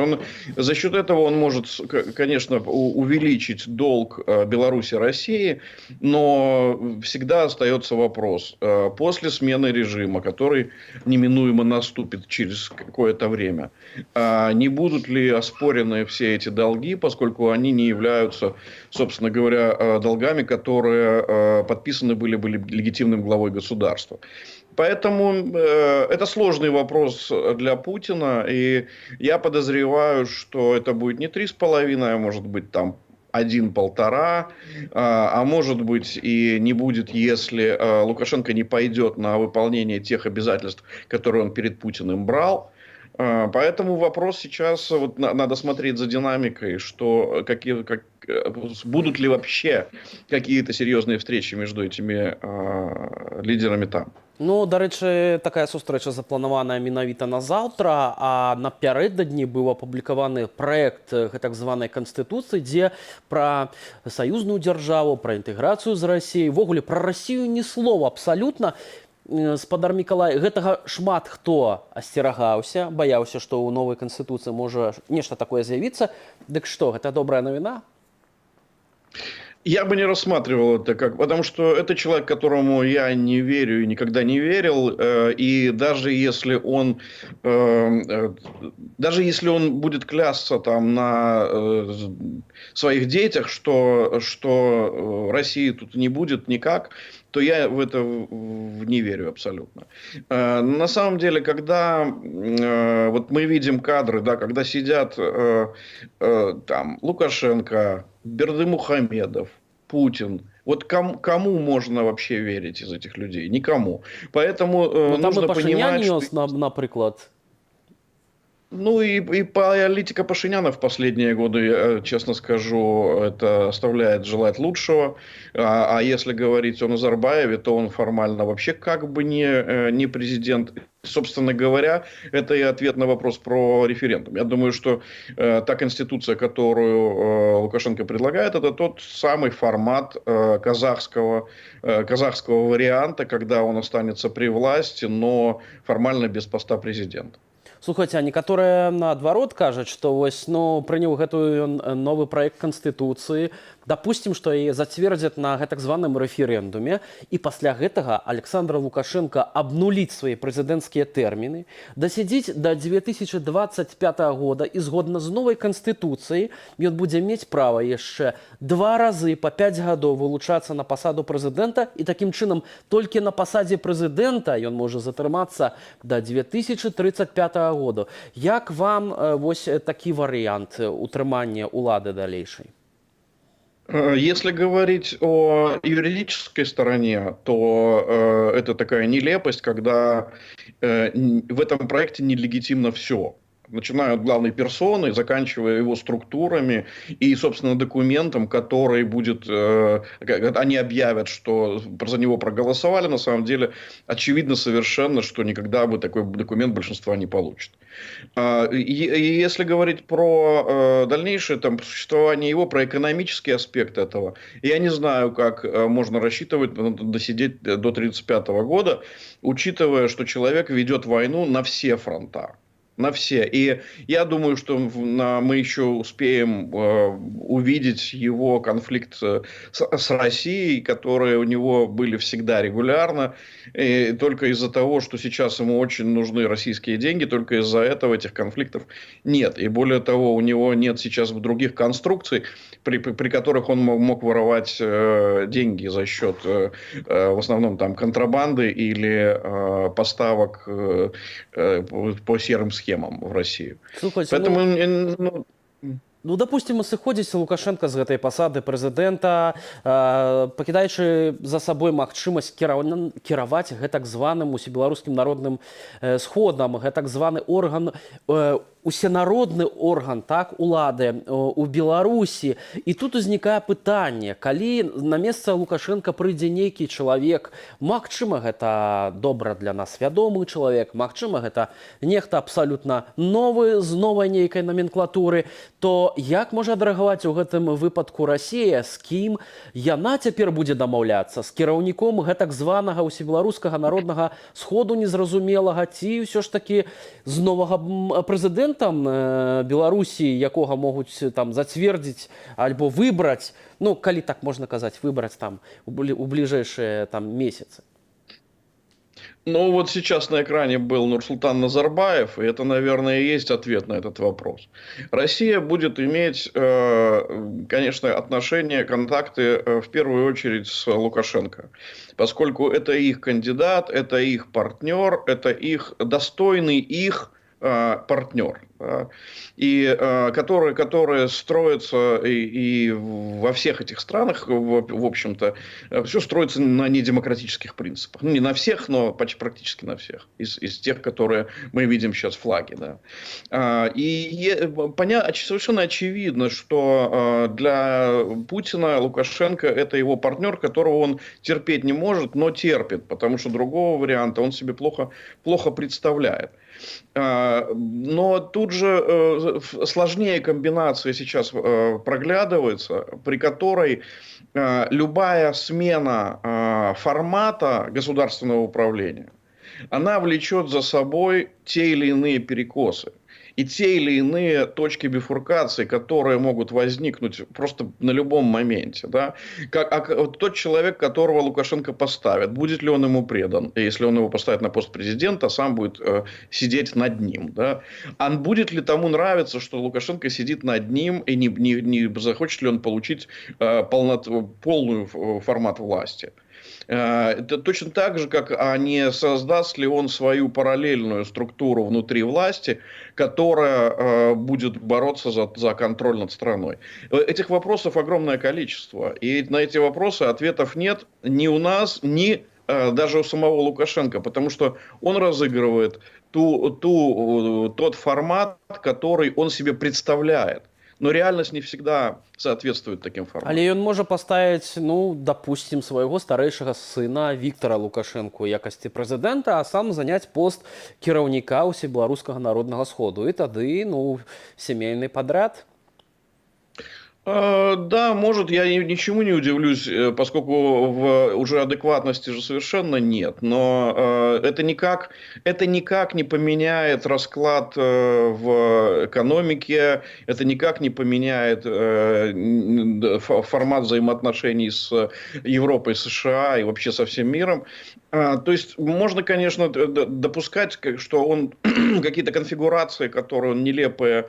за счет этого он может, конечно, увеличить долг Беларуси России, но всегда остается вопрос. После смены режима, который неминуемо наступит через какое-то время, не будут ли оспорены все эти долги, поскольку они не являются, собственно говоря, долгами, которые подписаны были легитимным главой государства. Поэтому это сложный вопрос для Путина, и я подозреваю, что это будет не 3,5, а может быть там 1,5, а может быть и не будет, если Лукашенко не пойдет на выполнение тех обязательств, которые он перед Путиным брал. Поэтому вопрос сейчас, вот надо смотреть за динамикой, будут ли вообще какие-то серьезные встречи между этими лидерами там. Дарэчы, такая сустрэча запланаваная менавіта на заўтра, а напярэдадні быў апублікаваны праект так званай канстытуцыі, дзе пра саюзную дзяржаву, пра інтэграцыю з Расіяй, увогуле пра Расію ні слова абсалютна. Спадар Мікалай, гэтага шмат хто асцерагаўся, баяўся, што ў новай канстытуцыі можа нешта такое з'явіцца. Дык што, гэта добрая навіна? Я бы не рассматривал это как... Потому что это человек, которому я не верю и никогда не верил. И даже если он будет клясться там на своих детях, что России тут не будет никак, то я в это не верю абсолютно. На самом деле, когда вот мы видим кадры, да, когда сидят там Лукашенко, Бердымухамедов, Путин. Вот кому можно вообще верить из этих людей? Никому. Поэтому нужно понимать, что... например. Ну и политика Пашиняна в последние годы, я честно скажу, это оставляет желать лучшего. А если говорить о Назарбаеве, то он формально вообще как бы не президент. Собственно говоря, это и ответ на вопрос про референдум. Я думаю, что та конституция, которую Лукашенко предлагает, это тот самый формат казахского варианта, когда он останется при власти, но формально без поста президента. Слухайте, а некаторыя наадварот кажуць, што вось ну прыняў гэтую новы праект канстытуцыі, дапусцім, што яе зацвердзяць на гэтак званым рэферэндуме, і пасля гэтага Александр Лукашенко абнуліць свае прэзідэнцкія тэрміны, дасядзіць да 2025 года і згодна з новай канстытуцыяй ён будзе мець права яшчэ 2 разы па 5 гадоў вылучацца на пасаду прэзідэнта, і такім чынам толькі на пасадзе прэзідэнта ён можа затрымацца да 2035 года. Як вам вось такі варыянт утрымання ўлады далейшай? Если говорить о юридической стороне, то это такая нелепость, когда в этом проекте нелегитимно все. Начиная от главной персоны, заканчивая его структурами и, собственно, документом, который будет... Они объявят, что за него проголосовали. На самом деле, очевидно совершенно, что никогда бы такой документ большинства не получит. И если говорить про дальнейшее там, существование его, про экономический аспект этого, я не знаю, как можно рассчитывать досидеть до 1935 года, учитывая, что человек ведет войну на все фронта. На все. И я думаю, что мы еще успеем увидеть его конфликт с Россией, которые у него были всегда регулярно. И только из-за того, что сейчас ему очень нужны российские деньги, только из-за этого этих конфликтов нет. И более того, у него нет сейчас других конструкций, при которых он мог воровать деньги за счет в основном там контрабанды или поставок по серым схемам в Россию. Слухайте, поэтому ну, допустим, сыходзіць Лукашенко з гэтай пасады прэзідэнта, пакідаючы за сабой магчымасць кіраваць гэтак званым усебеларускім народным сходам, гэтак званы орган, усенародны орган так улады у Беларусі. І тут узнікае пытанне, калі на месца Лукашенко прыйдзе нейкі чалавек, магчыма, гэта добра для нас вядомы чалавек, магчыма, гэта нехта абсалютна новы з новай нейкай номенклатуры, то як можа адрэагаваць у гэтым выпадку Расія, з кім яна цяпер будзе дамаўляцца, з кіраўніком гэтак званага усебеларускага народнага сходу незразумелага, ці ўсё ж такі з новага прэзідэнта Беларусі, якога могуць там зацвердзіць альбо выбраць, ну, калі так можна казаць, выбраць там у бліжэйшыя там месяцы. Ну, вот сейчас на экране был Нурсултан Назарбаев, и это, наверное, и есть ответ на этот вопрос. Россия будет иметь, конечно, отношения, контакты в первую очередь с Лукашенко, поскольку это их кандидат, это их партнер, это их достойный их партнер, да, и которые строятся и во всех этих странах, в общем-то, все строится на недемократических принципах. Ну, не на всех, но практически на всех. Из тех, которые мы видим сейчас флаги. Да. И совершенно очевидно, что для Путина Лукашенко это его партнер, которого он терпеть не может, но терпит, потому что другого варианта он себе плохо представляет. Но тут же сложнее комбинация сейчас проглядывается, при которой любая смена формата государственного управления, она влечет за собой те или иные перекосы. И те или иные точки бифуркации, которые могут возникнуть просто на любом моменте. Да? Тот человек, которого Лукашенко поставит, будет ли он ему предан? Если он его поставит на пост президента, сам будет сидеть над ним. Да? А будет ли тому нравиться, что Лукашенко сидит над ним, и не захочет ли он получить полный формат власти? Это точно так же, как не создаст ли он свою параллельную структуру внутри власти, которая будет бороться за контроль над страной. Этих вопросов огромное количество. И на эти вопросы ответов нет ни у нас, ни даже у самого Лукашенко, потому что он разыгрывает тот формат, который он себе представляет. Но реальность не всегда соответствует таким форматам. Але ён можа паставіць, ну, допустим, свайго старэйшага сына Віктора Лукашэнку ў якасці прэзідэнта, а сам заняць пост кіраўніка ўсебеларускага народнага сходу. І тады, ну, сямейны падряд. Да, может, я ничему не удивлюсь, поскольку в уже адекватности же совершенно нет. Но это никак не поменяет расклад в экономике, это никак не поменяет формат взаимоотношений с Европой, США и вообще со всем миром. То есть можно, конечно, допускать, что он какие-то конфигурации, которые он нелепые,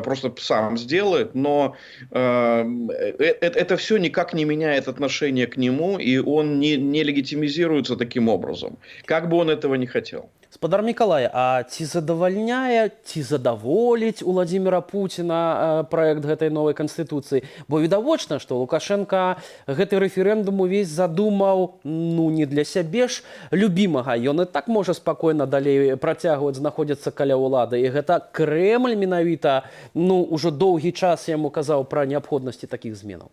просто сам сделает, но это все никак не меняет отношение к нему, и он не легитимизируется таким образом, как бы он этого не хотел. Спадар Мікалай, а ці задавальняе, ці задаволіць Уладзіміра Пуціна праект гэтай новай канстытуцыі? Бо відавочна, што Лукашенка гэты рэферэндум увесь задумаў, ну, не для сябе ж любімага. Ён і так можа спакойна далей працягваць знаходзіцца каля ўлады. І гэта Крэмль менавіта, ну, ужо доўгі час яму казаў пра неабходнасці такіх зменаў.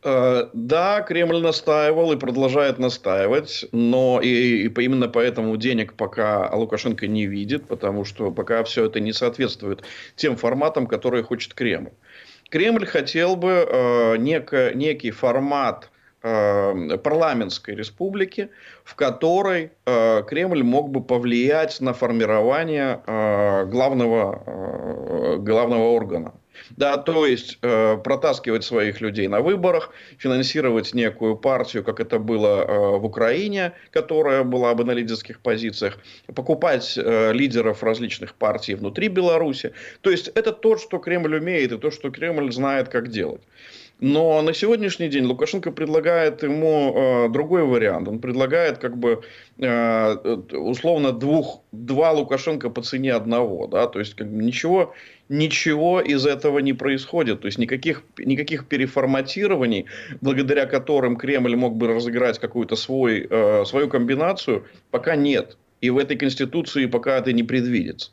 Да, Кремль настаивал и продолжает настаивать, но именно поэтому денег пока Лукашенко не видит, потому что пока все это не соответствует тем форматам, которые хочет Кремль. Кремль хотел бы некий формат парламентской республики, в которой Кремль мог бы повлиять на формирование главного органа. Да, то есть протаскивать своих людей на выборах, финансировать некую партию, как это было в Украине, которая была бы на лидерских позициях, покупать лидеров различных партий внутри Беларуси. То есть это то, что Кремль умеет, и то, что Кремль знает, как делать. Но на сегодняшний день Лукашенко предлагает ему другой вариант. Он предлагает как бы условно два Лукашенко по цене одного. Да? То есть как бы ничего из этого не происходит. То есть никаких переформатирований, благодаря которым Кремль мог бы разыграть какую-то свою комбинацию, пока нет. И в этой конституции пока это не предвидится.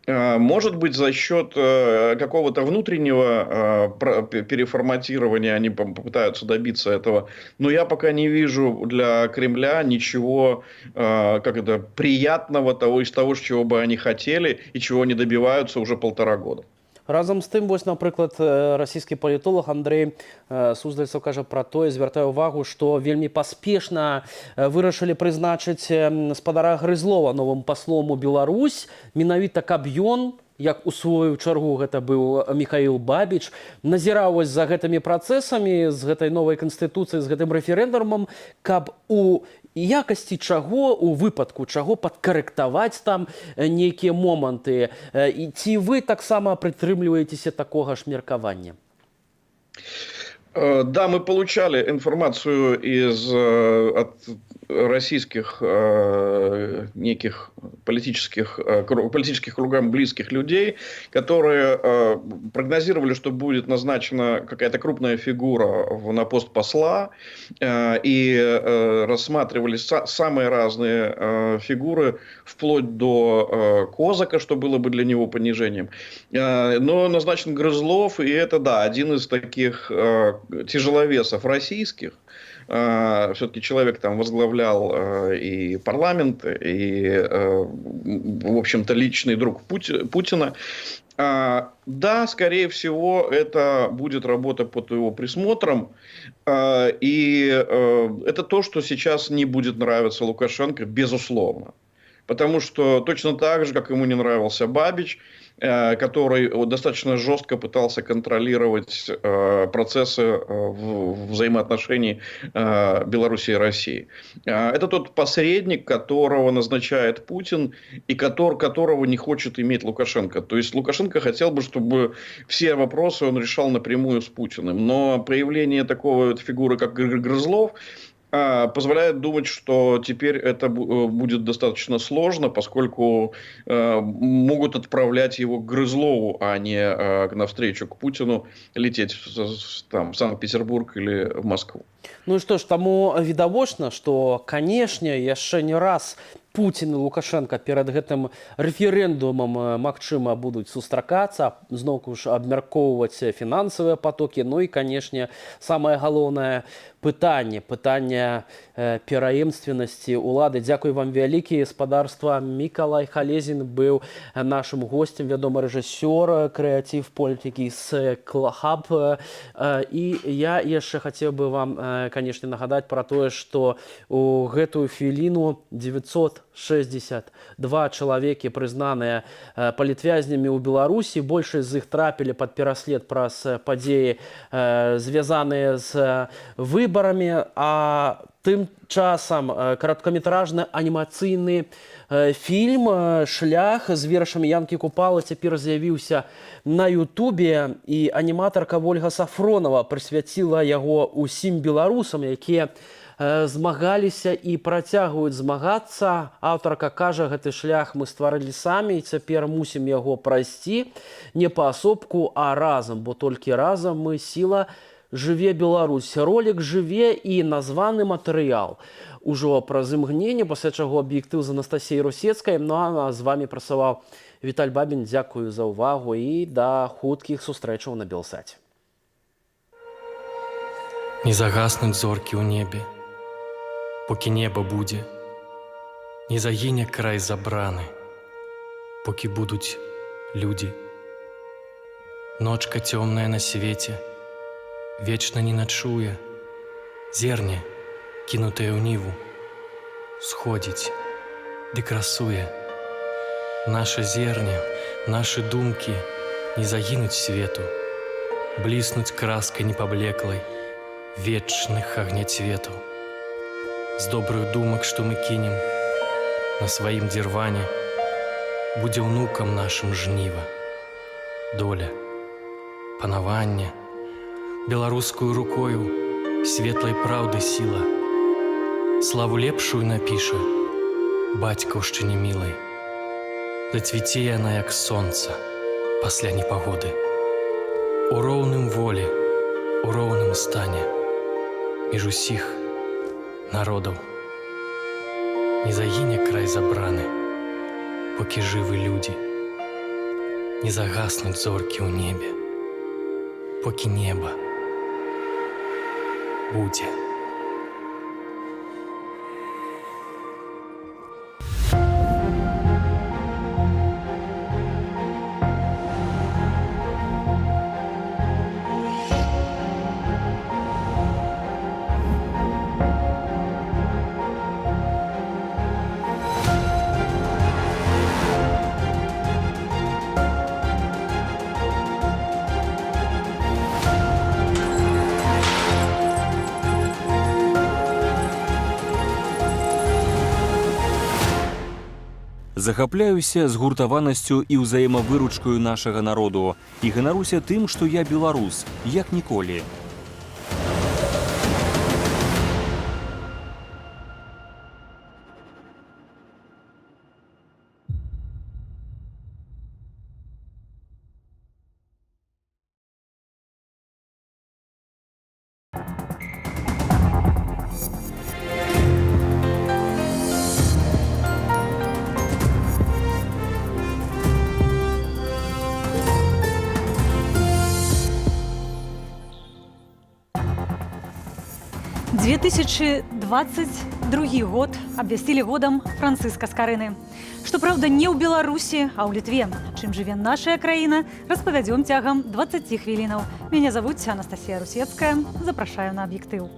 Может быть, за счет какого-то внутреннего переформатирования они попытаются добиться этого. Но я пока не вижу для Кремля ничего приятного из того, чего бы они хотели и чего они добиваются уже 1,5 года. Разам з тым, вось, напрыклад, расійскі палітолог Андрэй Суздальцаў кажа пра тое, звяртае ўвагу, што вельмі паспешна вырашылі прызначыць спадара Грызлова новым паслом у Беларусь, менавіта каб ён, як у сваю чаргу гэта быў Міхаіл Бабіч, назіраў вось за гэтымі працэсамі, з гэтай новай канстытуцыяй, з гэтым рэферэндумам, каб у якасці чаго, у выпадку чаго падкарэктаваць там нейкія моманты. І ці вы таксама прытрымліваецеся такога ж меркавання? Да, мы получали информацию от российских неких политических кругам близких людей, которые прогнозировали, что будет назначена какая-то крупная фигура на пост посла, и рассматривали самые разные фигуры, вплоть до Козака, что было бы для него понижением. Но назначен Грызлов, и это, да, один из таких тяжеловесов российских. Все-таки человек там возглавлял и парламент, и, в общем-то, личный друг Путина. Да, скорее всего, это будет работа под его присмотром. И это то, что сейчас не будет нравиться Лукашенко, безусловно. Потому что точно так же, как ему не нравился Бабич, который достаточно жестко пытался контролировать процессы взаимоотношений Беларуси и России. Это тот посредник, которого назначает Путин и которого не хочет иметь Лукашенко. То есть Лукашенко хотел бы, чтобы все вопросы он решал напрямую с Путиным. Но появление такой вот фигуры, как Грызлов, позволяет думать, что теперь это будет достаточно сложно, поскольку могут отправлять его к Грызлову, а не навстречу к Путину, лететь в Санкт-Петербург или в Москву. Ну і што ж, таму відавочна, што, канешне, яшчэ не раз Путін і Лукашенко перад гэтым рэферэндумам, магчыма, будуць сустракацца, зноўку ж абмяркоўваць фінансавыя патокі, ну і, канешне, самае галоўнае пытанне пераемственнасці ўлады. Дзякуй вам вялікі, спадарства. Мікалай Халезін быў нашым гостем, вядомы рэжысёр, крэатыў політыкі з Клахаб. І я яшчэ хацеў бы вам, канешне, нагадаць пра тое, што у гэтую хвіліну 962 чалавекі прызнаныя палітвязнямі ў Беларусі. Большасць з іх трапілі пад пераслед праз падзеі, звязаныя з выбарамі, а тым часам кароткаметражны анімацыйны фільм «Шлях» з вершамі Янкі Купала цяпер з'явіўся на Ютубе, і аніматарка Ольга Сафронова прысвяціла яго усім беларусам, якія змагаліся і працягваюць змагацца. Аўтарка кажа, гэты шлях мы стварылі самі, і цяпер мусім яго прайсці не паасобку, а разам, бо толькі разам мы сіла. Жыве Беларусь. Ролік жыве і названы матэрыял. Ужо праз імгненне, пасля чаго аб'ектыў з Анастасіяй Русецкай. Ну а з вамі працаваў Віталь Бабін. Дзякую за ўвагу і да хуткіх сустрэчаў на Белсаце. Не загаснуць зоркі ў небе, покі неба будзе. Не загіне край забраны, покі будуць людзі. Ночка цёмная на свеце вечна не начуе, зерне, кінутае ў ніву, сходзіць ды красуе. Наша зерне, нашы думкі не загінуць свету, бліснуць краскай непаблеклай вечных агняцветаў. З добрых думак, што мы кінем на сваім дзірване, будзе ўнукам нашым жніва, доля, панаванне, беларускую рукою светлай праўды сіла. Славу лепшую напіша бацькаўшчыне мілай. Зацвіце яна, як сонца, пасля непагоды. У роўным волі, у роўным стане, між усіх народаў. Не загіне край забраны, покі жывы людзі. Не загаснуць зоркі ў небе, покі неба будзе. Захапляюся згуртаванасцю і ўзаемавыручкаю нашага народу і ганаруся тым, што я беларус, як ніколі. В 2022 год абвясцілі годам Францыска Скарыны. Што праўда, не ў Беларусі, а ў Літве. Чым жыве нашая краіна, распавядзём цягам 20 хвілінаў. Мяне завуць Анастасія Русецкая. Запрашаю на аб'ектыў.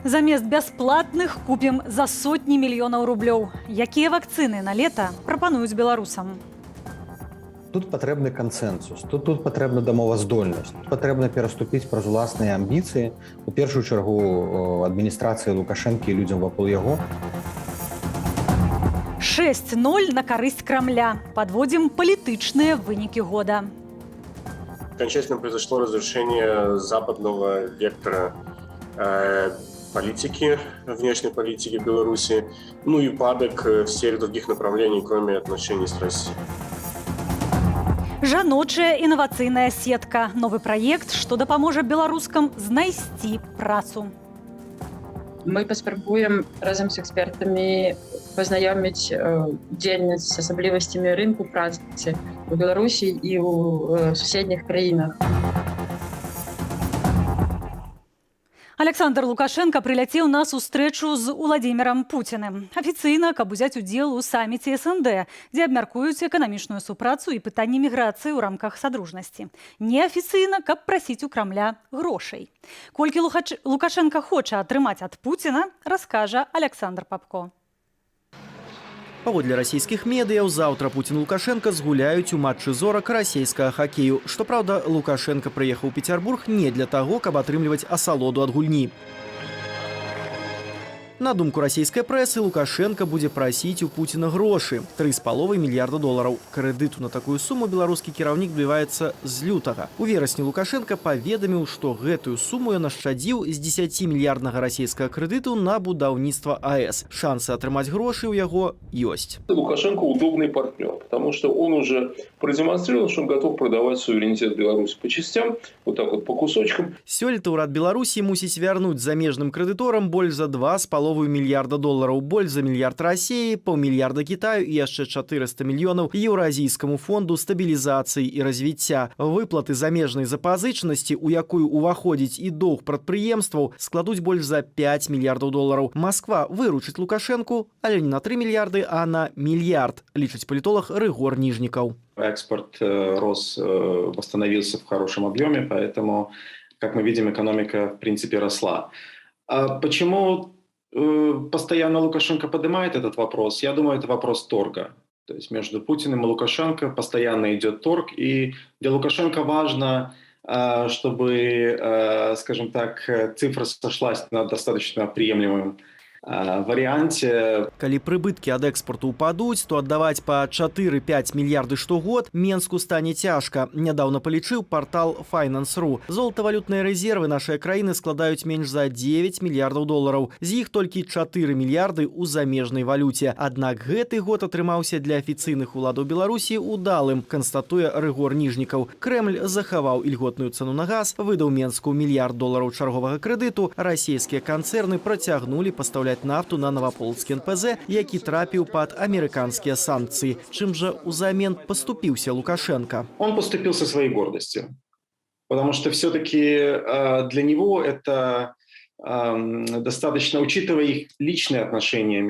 Замест бясплатных купім за сотні мільёнаў рублёў. Якія вакцыны на лета прапануюць беларусам? Тут патрэбны кансэнсус, тут патрэбна дамоваздольнасць, тут патрэбна пераступіць праз уласныя амбіцыі, у першую чаргу адміністрацыі Лукашэнкі і людзям вакол яго. 6-0 на карысць Крамля. Падводзім палітычныя вынікі года. окончательно произошло разрушение западного вектора политики, внешней политики Беларуси, ну и упадок всех других направлений, кроме отношений с Россией. Жаночая інавацыйная сетка. Новы праект, што дапаможа беларускам знайсці працу. Мы паспрабуем разам з экспертамі пазнаёміць удзельніц з асаблівасцямі рынку працы у Беларусі і ў суседніх краінах. Александр Лукашенко прыляцеў на сустрэчу з Уладзімірам Пуціным. Афіцыйна, каб узяць удзел у саміце СНД, дзе абмяркуюць эканамічную супрацу і пытанні міграцыі ў рамках садружнасці. Неафіцыйна, каб прасіць у Крамля грошай. Колькі Лукашенко хоча атрымаць ад Пуціна, раскажа Александр Папко. Паводле расійскіх медыяў, заўтра Пуцін і Лукашенко згуляюць у матчы зорак расійскага хакею. Што праўда, Лукашенко прыехаў у Петербург не для таго, каб атрымліваць асалоду ад гульні. На думку расійскай прэсы, Лукашенко будзе прасіць у Пуціна грошы – 3,5 мільярда долараў. Крэдыту на такую суму беларускі кіраўнік добіваецца з лютага. У верасні Лукашенко паведаміў, што гэтую суму ён ашчадзіў з 10-мільярднага расійскага крэдыту на будаўніцтва АЭС. Шансы атрымаць грошы ў яго ёсць. Лукашенко удобный партнер, потому что он уже продемонстрировал, что он готов продавать суверенитет Беларуси по частям, вот так вот по кусочкам. Сёлета ўрад Беларусі мусіць вярнуць замежным крэдыторам больш за 2,5 мільярда долараў, больш за мільярд Расіі, паўмільярда Кітаю і яшчэ 400 мільёнаў Еўразійскаму фонду стабілізацыі і развіцця. Выплаты замежнай запазычанасці, у якую ўваходзіць і доўг прадпрыемстваў, складуць больш за 5 мільярдаў долараў. Масква выручыць Лукашенку, але не на 3 мільярды, а на мільярд, лічыць палітолог Рыгор Нижников. Экспорт рос, восстановился в хорошем объеме, поэтому, как мы видим, экономика в принципе росла. А почему постоянно Лукашенко поднимает этот вопрос? Я думаю, это вопрос торга. То есть между Путиным и Лукашенко постоянно идет торг, и для Лукашенко важно, чтобы, скажем так, цифра сошлась на достаточно приемлемом варианте. Калі прыбыткі ад экспорту упадуць, то аддаваць па 4-5 мільярды штогод Менску стане цяжка. Нядаўна палічыў партал Finance.ru. Золатавалютныя рэзервы нашай краіны складаюць менш за 9 мільярдаў долараў. З іх толькі 4 мільярды ў замежнай валюце. Аднак гэты год атрымаўся для афіцыйных уладаў Беларусі удалым, канстатуе Рыгор Нижников. Крэмль захаваў ільготную цэну на газ, выдаў Менску мільярд долараў чарговага крэдыту, расійскія канцэрны працягнулі пастаўляць нафту на Новополоцкі НПЗ, які трапіў пад амерыканскія санкцыі. Чым жа узамен поступился Лукашенко? Он поступил со своей гордостью, потому что все-таки для него это достаточно, учитывая их личные отношения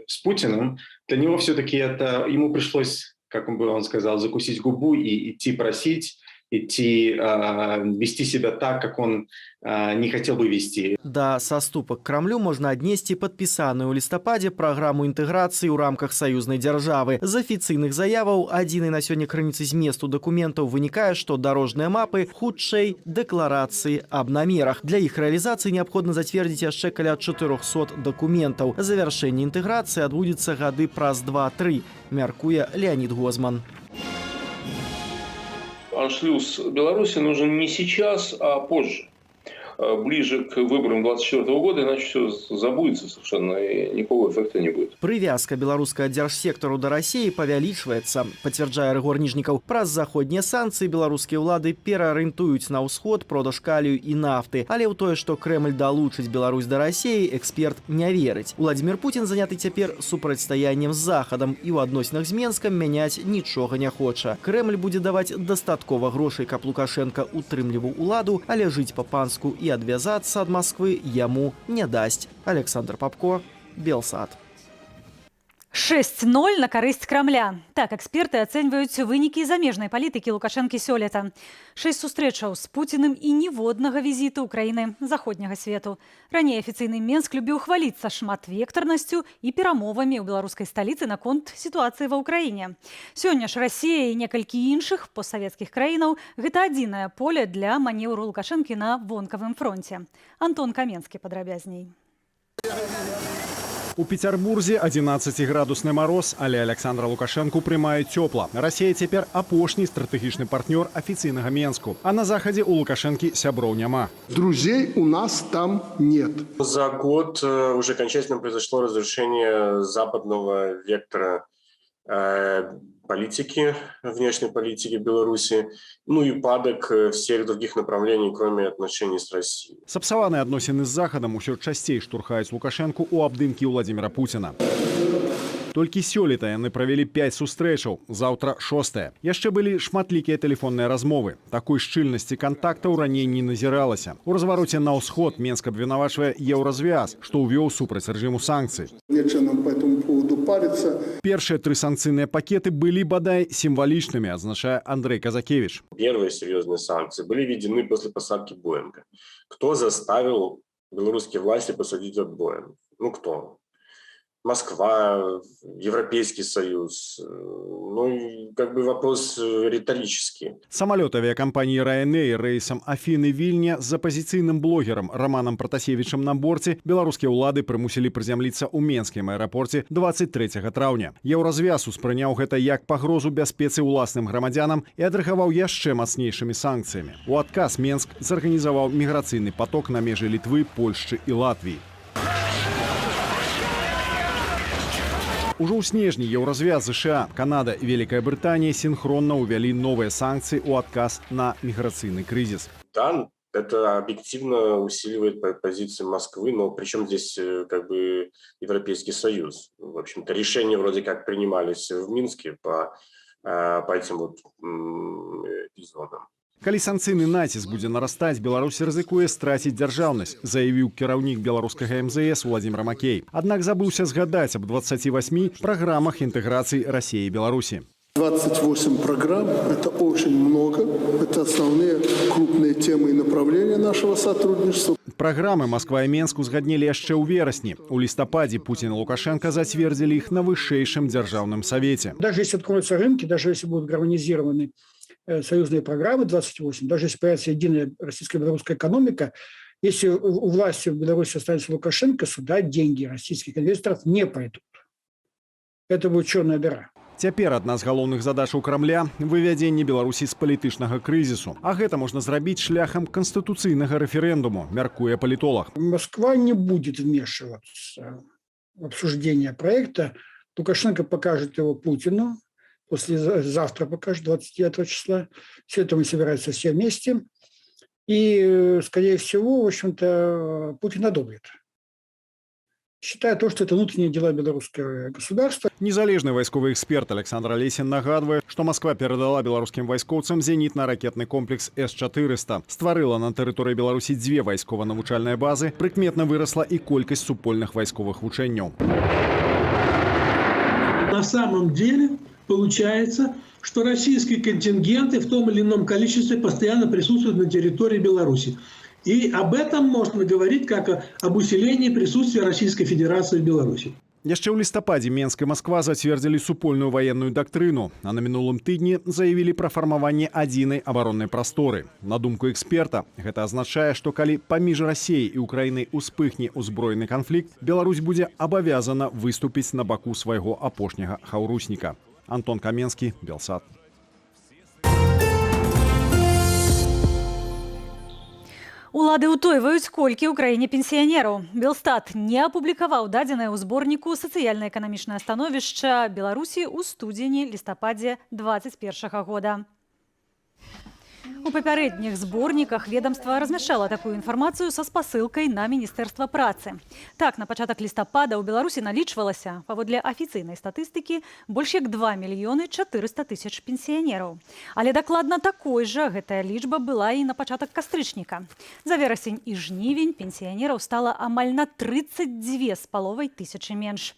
с Путиным, для него все-таки это, ему пришлось, как бы он сказал, закусить губу и идти просить, вести себя так, как он не хотел бы вести. Да саступак Крамлю можна аднесці падпісаную ў лістападзе праграму інтэграцыі ў рамках саюзнай дзяржавы. З афіцыйных заяваў адзінай на сёння крыніцы зместу дакументаў вынікае, што дарожныя мапы хутчэй дэкларацыі аб намерах. Для іх рэалізацыі неабходна зацвердзіць яшчэ каля 400 дакументаў. Завяршэнне інтэграцыі адбудзецца гады праз 2-3, мяркуе Леонид Гозман. Аншлюз Беларуси нужен не сейчас, а позже. Ближе к выборам 2024 года, иначе все забудется совершенно, и никакого эффекта не будет. Прывязка беларускага дзяржсектару да Расіі павялічваецца, пацвярджае Рыгор Нижников. Праз заходнія санкцыі беларускія ўлады пераарыентуюць на ўсход продаж калію і нафты. Але ў тое, што Крэмль далучыць Беларусь да Расіі, эксперт не верыць. Уладзімір Пуцін заняты цяпер супрацьстаяннем з Захадам і ў адносінах з Менскам мяняць нічога не хоча. Крэмль будзе даваць дастаткова грошай, каб Лукашенко утрымліваў уладу, але жыць па-панску и отвязаться от Москвы ему не даст. Александр Папко, Белсат. 6-0 на карысць Крамля. Так эксперты ацэньваюць вынікі замежнай палітыкі Лукашэнкі сёлета. 6 сустрэчаў з Пуціным і ніводнага візіту ў краіны заходняга свету. Раней афіцыйны Менск любіў хваліцца шматвектарнасцю і перамовамі ў беларускай сталіцы наконт сітуацыі ва ўкраіне. Сёння ж Расія і некалькі іншых постсавецкіх краінаў – гэта адзінае поле для манеўру Лукашэнкі на вонкавым фронце. Антон Каменскі падрабязней. У Петербурзе 11-градусны мароз, але Александра Лукашенко прымаюць цёпла. Расія цяпер апошні стратэгічны партнёр афіцыйнага Менску. А на захадзе у Лукашэнкі сяброў няма. Друзей у нас там нет. За год уже окончательно произошло разрушение западного вектора политики, внешней политики Беларуси, ну и падок всех других направлений, кроме отношений с Россией. Сапсаваныя адносіны з Захадам усё часцей штурхаюць Лукашэнку ў абдымкі Владимира Путина. Толькі сёлета яны правялі 5 сустрэчаў, заўтра 6-я. Яшчэ былі шматлікія тэлефонныя размовы. Такой шчыльнасці кантактаў раней не назіралася. У развароце на ўсход Менск абвінавачвае Еўразвяз, што ўвёў супраць рэжыму санкцый. Нечего нам по этому поводу париться. Першыя 3 санкцыйныя пакеты былі бадай сімвалічнымі, адзначае Андрей Казакевич. Первые серьезные санкции были введены после посадки Боинга. Кто заставил белорусские власти посадить этот Боинг? Ну кто? Москва, Европейский Союз. Ну, как бы вопрос риторический. Самолет авиакомпании Ryanair рейсом Афины-Вильня з апозіцыйным блогерам Романом Протасевичем на борце беларускія ўлады прымусілі прызямліцца ў Менскім аэрапорце 23 траўня. Еўразвяз успрыняў гэта як пагрозу бяспецы ўласным грамадзянам і адрэагаваў яшчэ мацнейшымі санкцыямі. У адказ Менск зарганізаваў міграцыйны поток на межы Літвы, Польшчы і Латвіі. Ужо ў снежні Еўразвяз, США, Канада і Великая Британия синхронно увялі новыя санкцыі ў адказ на міграцыйны кризис. Да, это объективно усиливает позицию Москвы, но причем здесь как бы Европейский Союз. В общем-то, решения вроде как принимались в Минске по этим вот эпизодам. Калі санкцыйны націск будзе нарастаць, Беларусь рызыкуе страціць дзяржаўнасць, заявіў кіраўнік беларускага МЗС Владимир Макей. Аднак забыўся згадаць аб 28 праграмах інтэграцыі России и Беларуси. 28 программ – это очень много. Это основные крупные темы и направления нашего сотрудничества. Программы Москва и Менск узгаднілі яшчэ ў верасні. У лістападзе Путин и Лукашенко зацвердзілі іх на вышэйшым дзяржаўным савете. Даже если откроются рынки, даже если будут гармонизированы союзные программы 28, даже если появится единая российско-белорусская экономика, если у власти в Беларуси останется Лукашенко, сюда деньги российских инвесторов не пойдут. Это будет черная дыра. Цяпер адна з галоўных задач у Крамля – вывядзенне Беларусі з палітычнага крызісу. А гэта можна зрабіць шляхам канстытуцыйнага рэферэндуму, мяркуе палітолог. Москва не будет вмешиваться в обсуждение проекта. Лукашенко покажет его Путину. Послезавтра покажет, 29 числа. Все это мы собираются все вместе. И, скорее всего, в общем-то, Путин одобрит. Считаю то, что это внутренние дела белорусского государства. Незалежны вайсковы эксперт Александр Алесин нагадвае, што Москва перадала беларускім вайскоўцам зенітна-ракетны комплекс С-400. Стварыла на тэрыторыі Беларусі 2 вайскова-навучальныя базы, прыкметна вырасла і колькасць супольных вайсковых вучэнняў. На самом деле получается, что российские контингенты в том или ином количестве постоянно присутствуют на территории Беларуси. И об этом можно говорить как об усилении присутствия Российской Федерации в Беларуси. Яшчэ ў лістападзе Менск і Москва зацвердзілі супольную военную дактрыну, а на мінулым тыдні заявілі пра фармаванне адзінай абароннай прасторы. На думку эксперта, гэта азначае, што калі паміж Расіяй і Украінай успыхне ўзброены канфлікт, Беларусь будзе абавязана выступіць на баку свайго апошняга хаўрусніка. Антон Каменскі, Белсат. Улады ўтойваюць, колькі ў краіне пенсіянераў. Белстат не апублікаваў дадзенае ў зборніку «Сацыяльна-эканамічнае становішча Беларусі» ў студзені-лістападзе 2021 года. У папярэдніх зборніках ведомства размяшчала такую інфармацыю са спасылкай на Міністэрства працы. Так, на пачатак лістапада ў Беларусі налічвалася, паводле афіцыйнай статыстыкі, больш як 2 мільёны 400 тысяч пенсіянераў. Але дакладна такой жа гэтая лічба была і на пачатак кастрычніка. За верасень і жнівень пенсіянераў стала амаль на 32,5 тысячы менш.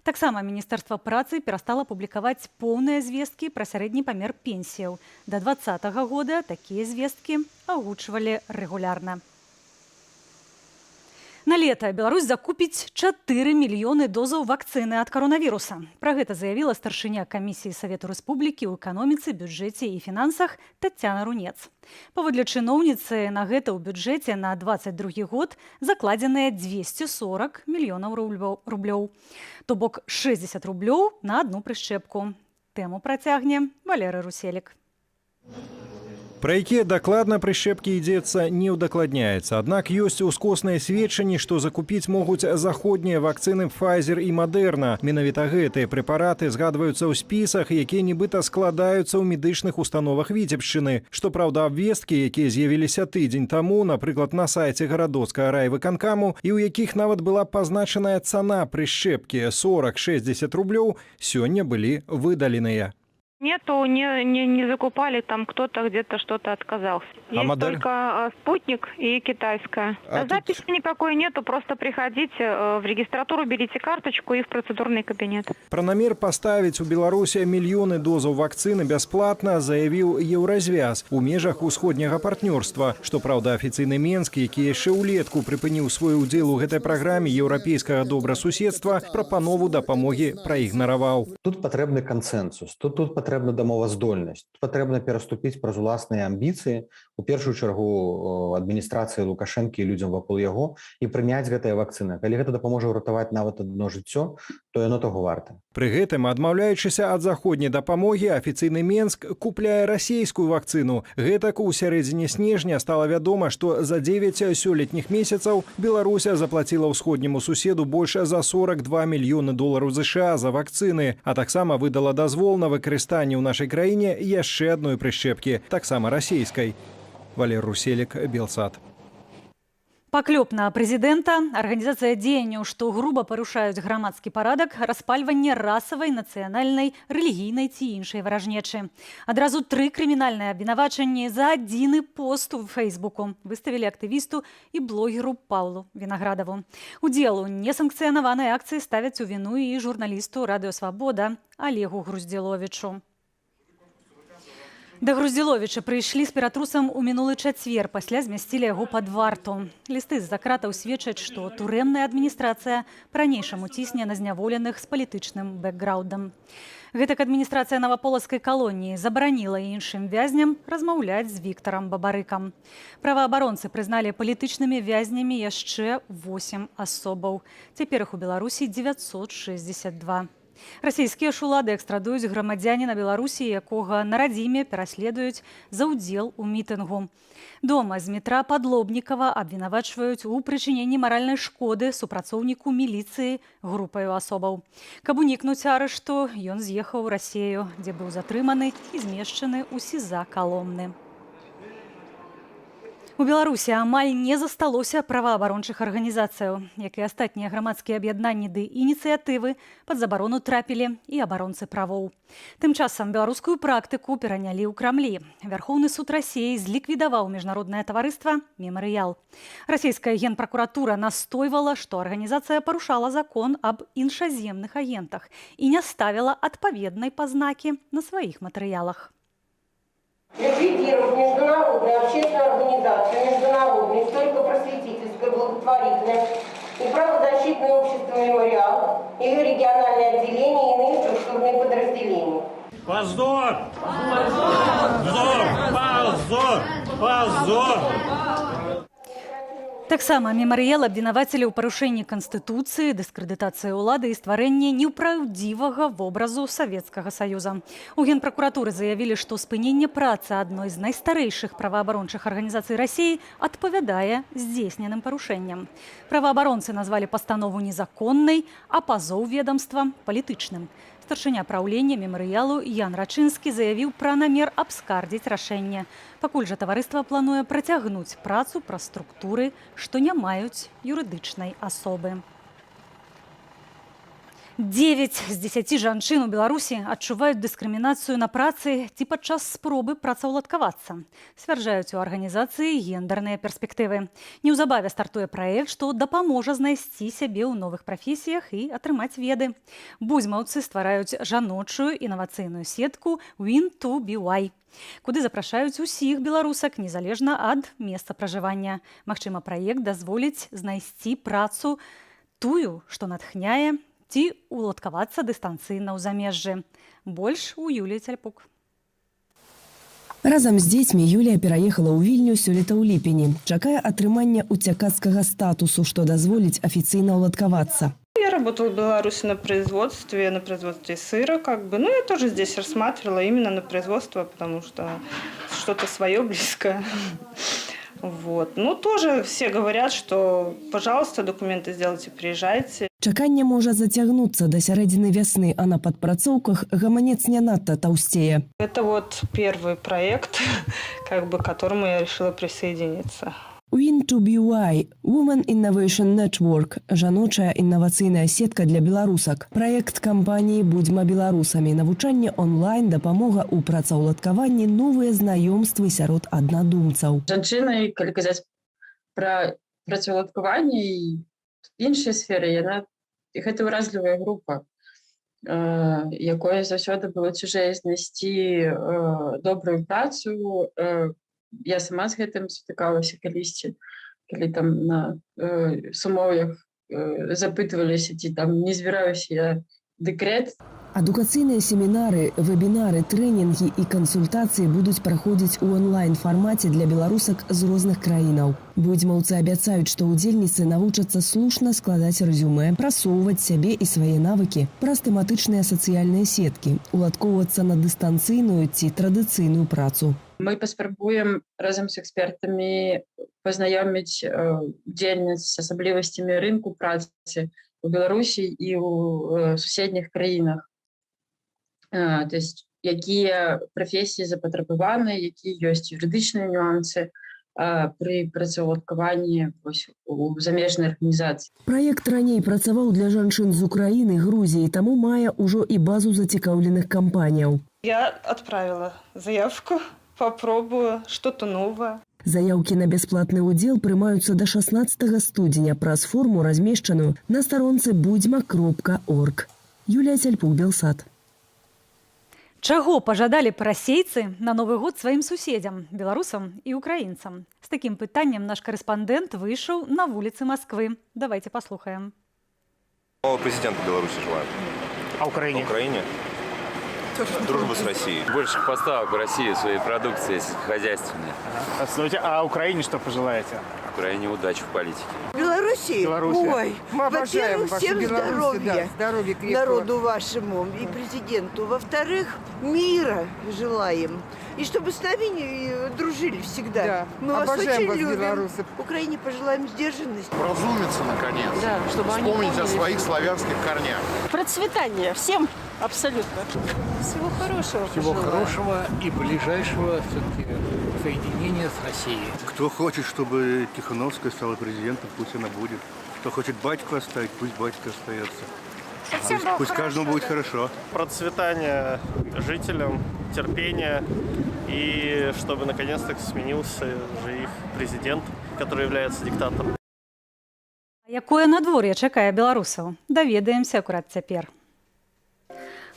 Таксама Міністэрства працы перастала публікаваць поўныя звесткі пра сярэдні памер пенсіяў. Да 2020 года такія звесткі агучвалі рэгулярна. На лета Беларусь закупіць 4 мільёны дозаў вакцыны ад каронавіруса. Пра гэта заявіла старшыня камісіі Савету Рэспублікі ў эканоміцы, бюджэце і фінансах Таццяна Рунец. Паводле чыноўніцы, на гэта ў бюджэце на 22 год закладзеныя 240 мільёнаў рублёў. То бок 60 рублёў на одну прышчэпку. Тэму працягне Валерый Руселік. Пра якія дакладна прышчэпкі ідзецца, не ўдакладняецца. Аднак ёсць ускосныя сведчанні, што закупіць могуць заходнія вакцыны Pfizer і Moderna. Менавіта гэтыя прэпараты згадваюцца ў спісах, якія нібыта складаюцца ў медычных установах Віцебшчыны. Што праўда, абвесткі, якія з'явіліся тыдзень таму, напрыклад, на сайце гарадоцкага райвыканкаму, і ў якіх нават была пазначаная цана прышчэпкі 40-60 рублёў, сёння былі выдаленыя. Нету, не закупали, там кто-то где-то что-то отказался. Есть модель? только спутник и китайская. Записи никакой нету, просто приходите в регистратуру, берите карточку и в процедурный кабинет. Пра намер паставіць у Беларусі мільёны дозаў вакцыны бясплатна заявіў Еўразвяз у межах усходняга партнёрства. Што праўда, афіцыйны Менск, які яшчэ ўлетку прыпыніў свой удзел у гэтай праграме еўрапейскага добрасуседства, прапанову дапамогі праігнараваў. Тут патрэбны кансэнсус, тут патрэбна дамоваздольнасць, патрэбна пераступіць праз уласныя амбіцыі, у першую чаргу адміністрацыі Лукашэнкі і людзям вакол яго, і прыняць гэтыя вакцыны. Калі гэта дапаможа ўратаваць нават адно жыццё, то яно таго варта. Пры гэтым, адмаўляючыся ад заходняй дапамогі, афіцыйны Менск купляе расійскую вакцыну. Гэтак у сярэдзіне снежня стала вядома, што за 9 сёлетніх месяцаў Беларуся заплаціла ўсходняму суседу больш за 42 мільёны долараў США за вакцыны, а таксама выдала дазвол на выкарыстанне ў нашай краіне яшчэ адной прышчэпкі, таксама расійскай. Валерый Руселік, Белсат. Паклёп на прэзідэнта, арганізацыя дзеянняў, што груба парушаюць грамадскі парадак, распальванне расавай, нацыянальнай, рэлігійнай ці іншай варажнечы. Адразу 3 крымінальныя абвінавачанні за адзіны пост у Фейсбуку выставілі актывісту і блогеру Паўлу Вінаградаву. Удзел у несанкцыянаванай акцыі ставяць у віну і журналісту Радыё Свабода Олегу Груздзіловічу. Да Груздзіловіча прыйшлі з ператрусам у мінулы чацвер, пасля змясцілі яго пад варту. Лісты з-за кратаў сведчаць, што турэмная адміністрацыя па-ранейшаму цісне на зняволеных з палітычным бэкграўндам. Гэтак адміністрацыя наваполацкай калоніі забараніла іншым вязням размаўляць з Віктарам Бабарыкам. Праваабаронцы прызналі палітычнымі вязнямі яшчэ 8 асобаў. Цяпер іх у Беларусі 962. Расійскія ж улады экстрадуюць грамадзяніна Беларусі, якога на радзіме пераследуюць за ўдзел у мітынгу. Дома з метра Падлобнікава абвінавачваюць у прычыненні маральнай шкоды супрацоўніку міліцыі групаю асобаў. Каб унікнуць арышту, ён з'ехаў у Расею, дзе быў затрыманы і змешчаны ў СІЗА Каломны. У Беларусі амаль не засталося праваабарончых арганізацыяў. Як і астатнія грамадскія аб'яднанні ды ініцыятывы, пад забарону трапілі і абаронцы правоў. Тым часам беларускую практыку перанялі ў Крамлі. Вярхоўны суд Расіі зліквідаваў міжнароднае таварыства «Мемарыял». Расійская генпракуратура настойвала, што арганізацыя парушала закон аб іншаземных агентах і не ставіла адпаведнай пазнакі на сваіх матэрыялах. Ликвидировав международную общественную организацию, международную историко-просветительское, благотворительное и правозащитное общество «Мемориал», ее региональные отделения и иные структурные подразделения. Позор! Позор! Позор! Позор! Таксама мемарыял абвінавацілі ў парушэнні канстытуцыі, дыскрэдытацыі ўлады і стварэнні непраўдзівага вобразу Савецкага Саюза. У генпракуратуры заявілі, што спыненне працы адной з найстарэйшых праваабарончых арганізацый Расіі адпавядае здзейсненым парушэнням. Праваабаронцы назвалі пастанову незаконнай, а пазоў ведамства палітычным. Старшыня праўлення мемарыялу Ян Рачынскі заявіў пра намер абскардзіць рашэнне. Пакуль жа таварыства плануе працягнуць працу пра структуры, што не маюць юрыдычнай асобы. 9 з 10 жанчын у Беларусі адчуваюць дыскрымінацыю на працы ці падчас спробы працаўладкавацца, сцвярджаюць у арганізацыі гендерныя перспектывы. Неўзабаве стартуе праект, што дапаможа знайсці сябе ў новых прафесіях і атрымаць веды. Будзьмаўцы ствараюць жаночую інавацыйную сетку Win2BY, куды запрашаюць усіх беларусак незалежна ад месца пражывання. Магчыма, праект дазволіць знайсці працу тую, што натхняе, ці уладкавацца дыстанцыйна ў замежжы. Больш у Юліі Цяльпук. Разам з дзецьмі Юлія пераехала ў Вільню сёлета ў ліпені. Чакае атрымання уцякацкага статусу, што дазволіць афіцыйна уладкавацца. Я работала в Беларуси на производстве сыра, Ну, я тоже здесь рассматривала именно на производство, потому что что-то свое близкое. Вот. Ну, тоже все говорят, что, пожалуйста, документы сделайте, приезжайте. Чаканне можа зацягнуцца да сярэдзіны вясны, а на падпрацоўках гаманец не надта таўсцее. Это вот первый проект, к которому я решила присоединиться. Win2BY – Women Innovation Network – жаночая інавацыйная сетка для беларусак. Праект кампаніі «Будзьма беларусамі», навучанне онлайн, дапамога ў працаўладкаванні, новыя знаёмствы сярод аднадумцаў. Жанчыны, калі казаць пра працаўладкаванне і іншыя сферы, гэта ўразлівая група, якой заўсёды было цяжэй знайсці добрую працу. Я сама з гэтым сутыкалася калісьці, калі там на сумовах запытваліся, ці там не збіраюся я дэкрэт. Адукацыйныя семінары, вебінары, трэнінгі і кансультацыі будуць праходзіць у онлайн-фармаце для беларусак з розных краінаў. Будзьмаўцы абяцаюць, што ўдзельніцы навучацца слушна складаць рэзюмэ, прасоўваць сябе і свае навыкі праз тэматычныя сацыяльныя сеткі, уладкоўвацца на дыстанцыйную ці традыцыйную працу. Мы паспрабуем разам з экспертамі пазнаёміць удзельніц з асаблівасцямі рынку працы у Беларусі і ў суседніх краінах. То есть, якія прафесіі запатрабаваны, якія ёсць юрыдычныя нюансы пры працаўладкаванні у замежнай арганізацыі. Праект раней працаваў для жанчын з Украіны, Грузіі, таму мае ўжо і базу зацікаўленых кампаніяў. Я отправила заявку. Попробую что-то новое. Заяўкі на бясплатны ўдзел прымаюцца да 16 студзеня праз форму, размешчаную на старонцы budьma.org. Юлія Цяльпук, Белсат. Чаго пажадалі парасейцы на Новы год сваім суседзям, беларусам і украінцам? З такім пытаннем наш карэспандэнт выйшаў на вуліцы Масквы. Давайте паслухаем. Нового президента Беларуси желаю. А Украине? Украине? Дружба с Россией. Больших поставок в России своей продукции сельскохозяйственной. А Украине что пожелаете? Украине удачи в политике. Беларуси? Ой, мы обожаем во-первых, всем здоровья, да, здоровья народу вашему и президенту. Во-вторых, мира желаем. И чтобы с нами дружили всегда. Да. Мы вас очень любим. Белорусы. Украине пожелаем сдержанности. Вразумиться, наконец. Да, чтобы вспомнить о своих славянских корнях. Процветания всем абсолютно. Всего хорошего. Всего хорошего и ближайшего все-таки соединения с Россией. Кто хочет, чтобы Тихановская стала президентом, пусть она будет. Кто хочет батьку оставить, пусть батька остается. Пусть каждому будет хорошо. Процветания жителям, терпения и чтобы наконец-то сменился же их президент, который является диктатором. Якое надвор'е чакае беларусаў? Даведаемся акурат цяпер.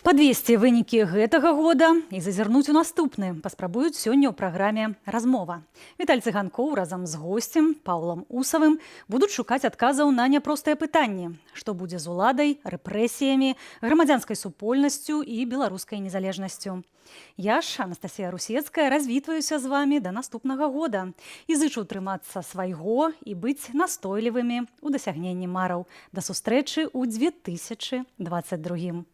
Падвесці вынікі гэтага года і зазірнуць у наступны паспрабуюць сёння ў праграме «Размова». Віталь Цыганкоў разам з госцем Паўлам Усавым будуць шукаць адказаў на няпростыя пытанні. Што будзе з уладай, рэпрэсіямі, грамадзянскай супольнасцю і беларускай незалежнасцю. Я ж, Анастасія Русецкая, развітваюся з вамі да наступнага года і зычу трымацца свайго і быць настойлівымі ў дасягненні мараў. Да сустрэчы ў 2022.